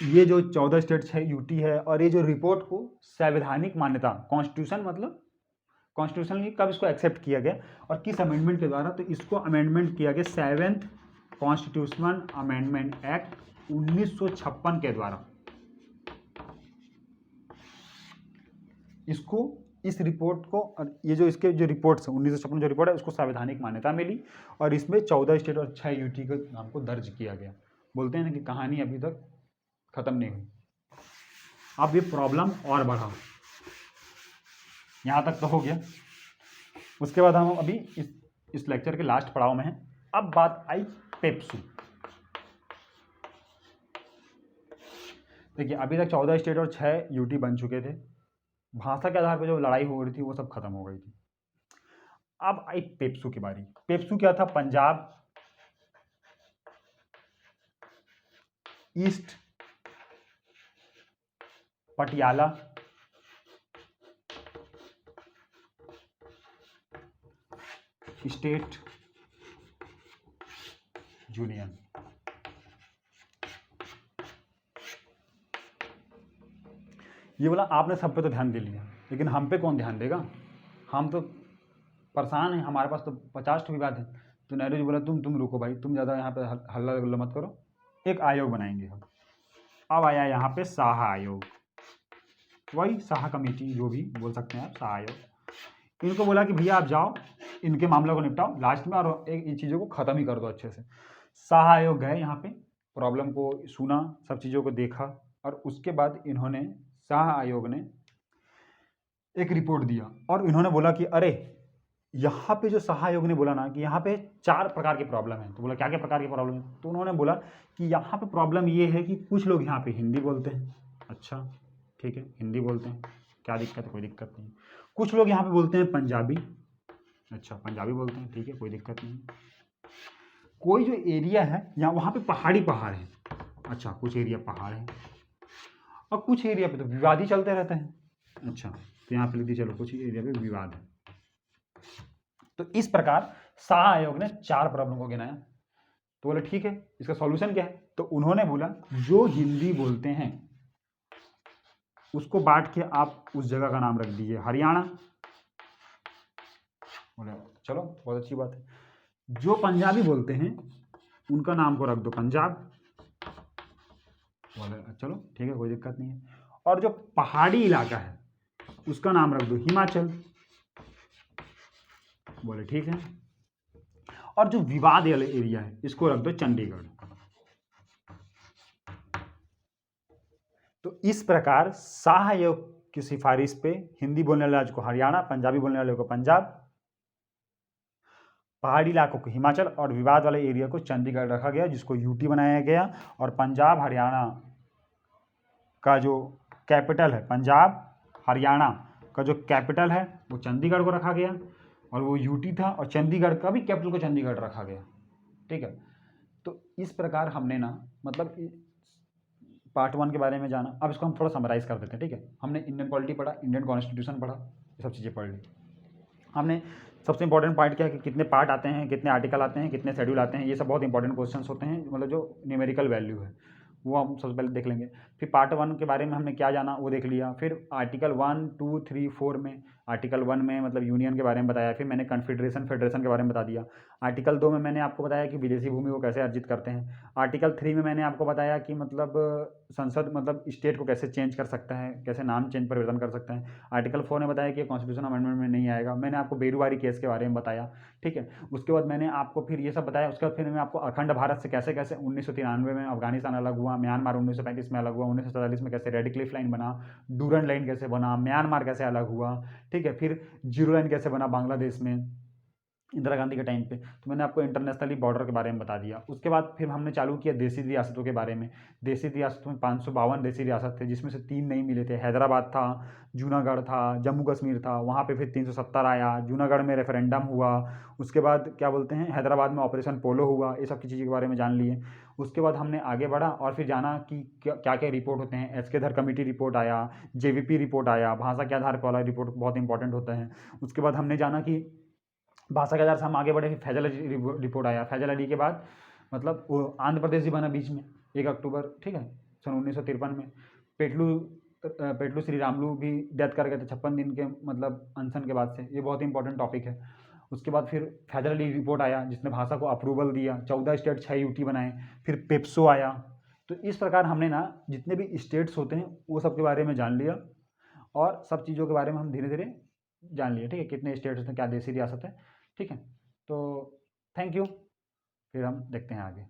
ये जो 14 स्टेट 6 यूटी है, और ये जो रिपोर्ट को संवैधानिक मान्यता, कॉन्स्टिट्यूशन मतलब कॉन्स्टिट्यूशनली कब इसको एक्सेप्ट किया गया और किस अमेंडमेंट के द्वारा, तो इसको अमेंडमेंट किया गया 7th कॉन्स्टिट्यूशनल अमेंडमेंट एक्ट 1956 के द्वारा। इसको इस रिपोर्ट को, ये जो इसके जो रिपोर्ट्स 1956 जो रिपोर्ट है, उसको संवैधानिक मान्यता मिली, और इसमें 14 स्टेट और 6 यूटी के नाम को दर्ज किया गया। बोलते हैं ना कि कहानी अभी तक खत्म नहीं हुई। अब ये प्रॉब्लम और बढ़ा, यहाँ तक तो हो गया। उसके बाद हम अभी इस लेक्चर के लास्ट पड़ाव में हैं। अब बात आई पेप्सू। देखिए अभी तक 14 स्टेट और 6 यूटी बन चुके थे, भाषा के आधार पर जो लड़ाई हो रही थी वो सब खत्म हो गई थी। अब आई पेप्सू की बारी। पेप्सू क्या था, Punjab, east Patiala, state union. ये बोला आपने सब पे तो ध्यान दे लिया, लेकिन हम पे कौन ध्यान देगा, हम तो परेशान हैं, हमारे पास तो 50 विवाद है। तो नेहरू जी बोला तुम रुको भाई, तुम ज़्यादा यहाँ पे हल्ला गुल्ला मत करो, एक आयोग बनाएंगे हम। अब आया यहाँ पे शाह आयोग, वही शाह कमेटी जो भी बोल सकते हैं आप, शाह आयोग। इनको बोला कि भैया आप जाओ, इनके मामलों को निपटाओ लास्ट में, और एक इन चीज़ों को ख़त्म ही कर दो अच्छे से। शाह आयोग गए यहाँ पे, प्रॉब्लम को सुना, सब चीज़ों को देखा, और उसके बाद इन्होंने, शाह आयोग ने एक रिपोर्ट दिया, और इन्होंने बोला कि अरे यहाँ पे जो शाह आयोग ने बोला ना कि यहाँ पे 4 प्रकार की प्रॉब्लम है। तो बोला क्या क्या प्रकार की प्रॉब्लम है, तो उन्होंने बोला कि यहाँ पे प्रॉब्लम ये है कि कुछ लोग यहाँ पे हिंदी बोलते हैं, अच्छा ठीक है हिंदी बोलते हैं, क्या दिक्कत है, कोई दिक्कत नहीं। कुछ लोग यहाँ पे बोलते हैं पंजाबी, अच्छा पंजाबी बोलते हैं, ठीक है कोई दिक्कत नहीं। कोई जो एरिया है यहाँ, वहाँ पे पहाड़ है, अच्छा कुछ एरिया पहाड़ है, और कुछ एरिया पे तो विवाद ही चलते रहते हैं, अच्छा तो यहाँ पे लिख दीजिए चलो कुछ एरिया पे विवाद है। तो इस प्रकार शाह आयोग ने 4 प्रॉब्लम को गिनाया। तो बोले ठीक है इसका सॉल्यूशन क्या है, तो उन्होंने बोला जो हिंदी बोलते हैं उसको बांट के आप उस जगह का नाम रख दीजिए हरियाणा। बोले चलो बहुत अच्छी बात है। जो पंजाबी बोलते हैं उनका नाम को रख दो पंजाब। बोले चलो ठीक है कोई दिक्कत नहीं है। और जो पहाड़ी इलाका है उसका नाम रख दो हिमाचल। बोले ठीक है। और जो विवाद वाले एरिया है इसको रख दो चंडीगढ़। तो इस प्रकार शाह आयोग की सिफारिश पे हिंदी बोलने वाले राज्य को हरियाणा, पंजाबी बोलने वाले को पंजाब, पहाड़ी इलाकों को हिमाचल और विवाद वाले एरिया को चंडीगढ़ रखा गया, जिसको यूटी बनाया गया। और पंजाब हरियाणा का जो कैपिटल है, पंजाब हरियाणा का जो कैपिटल है वो चंडीगढ़ को रखा गया, और वो यूटी था, और चंडीगढ़ का भी कैपिटल को चंडीगढ़ रखा गया। ठीक है, तो इस प्रकार हमने ना मतलब पार्ट 1 के बारे में जाना। अब इसको हम थोड़ा समराइज कर देते हैं। ठीक है, हमने इंडियन पॉलिटी पढ़ा, इंडियन कॉन्स्टिट्यूशन पढ़ा, ये सब चीज़ें पढ़ ली हमने। सबसे इंपॉर्टेंट पॉइंट क्या है कि कितने पार्ट आते हैं, कितने आर्टिकल आते हैं, कितने शेड्यूल आते हैं, ये सब बहुत इंपॉर्टेंट क्वेश्चंस होते हैं, मतलब जो न्यूमेरिकल वैल्यू है वो हम सबसे पहले देख लेंगे। फिर पार्ट 1 के बारे में हमने क्या जाना वो देख लिया। फिर आर्टिकल 1, 2, 3, 4 में, आर्टिकल 1 में मतलब यूनियन के बारे में बताया। फिर मैंने कन्फेडरेशन, फेडरेशन के बारे में बता दिया। आर्टिकल 2 में मैंने आपको बताया कि विदेशी भूमि को कैसे अर्जित करते हैं। आर्टिकल 3 में मैंने आपको बताया कि मतलब संसद मतलब स्टेट को कैसे चेंज कर सकता है, कैसे नाम चेंज परिवर्तन कर सकता है। आर्टिकल 4 ने बताया कि कॉन्स्टिट्यूशन अमेंडमेंट में नहीं आएगा। मैंने आपको बेरुवारी केस के बारे में बताया। ठीक है, उसके बाद मैंने आपको फिर ये सब बताया। उसके बाद फिर मैं आपको अखंड भारत से कैसे कैसे 1993 में अफगानिस्तान अलग हुआ, म्यांमार 1935 में अलग हुआ, 1947 में कैसे रेड क्लिफ लाइन बना, डूरन लाइन कैसे बना, म्यांमार कैसे अलग हुआ। ठीक है, फिर जीरो लाइन कैसे बना बांग्लादेश में इंदिरा गांधी के टाइम पे। तो मैंने आपको इंटरनेशनली बॉर्डर के बारे में बता दिया। उसके बाद फिर हमने चालू किया देसी रियासतों के बारे में। देसी रियासतों में 552 देसी रियासत थे, जिसमें से 3 नहीं मिले थे। हैदराबाद था, जूनागढ़ था, जम्मू कश्मीर था। वहाँ पे फिर 370 आया। जूनागढ़ में रेफरेंडम हुआ। उसके बाद क्या बोलते हैं, हैदराबाद में ऑपरेशन पोलो हुआ। ये सब की चीज़ों के बारे में जान लिए। उसके बाद हमने आगे बढ़ा और फिर जाना कि क्या क्या रिपोर्ट होते हैं। एस के धर कमेटी रिपोर्ट आया, JVP रिपोर्ट आया, भाषा के आधार पर वाला रिपोर्ट बहुत इंपॉर्टेंट होता है। उसके बाद हमने जाना कि भाषा के आधार से हम आगे बढ़े। फिर फैजल अली रिपोर्ट आया। फैजल अली के बाद मतलब वो आंध्र प्रदेश भी बना बीच में 1 अक्टूबर, ठीक है, सन 1953 में। पेटलू श्री रामलू भी डेथ कर गए थे 56 दिन के मतलब अनशन के बाद से। ये बहुत इंपॉर्टेंट टॉपिक है। उसके बाद फिर फैजल अली रिपोर्ट आया, जिसने भाषा को अप्रूवल दिया। 14 स्टेट 6 यूटी बनाए। फिर पेप्सो आया। तो इस प्रकार हमने ना जितने भी स्टेट्स होते हैं वो सब के बारे में जान लिया, और सब चीज़ों के बारे में हम धीरे धीरे जान लिए। ठीक है, कितने स्टेट्स हैं, क्या देसी रियासत है। ठीक है, तो थैंक यू। फिर हम देखते हैं आगे।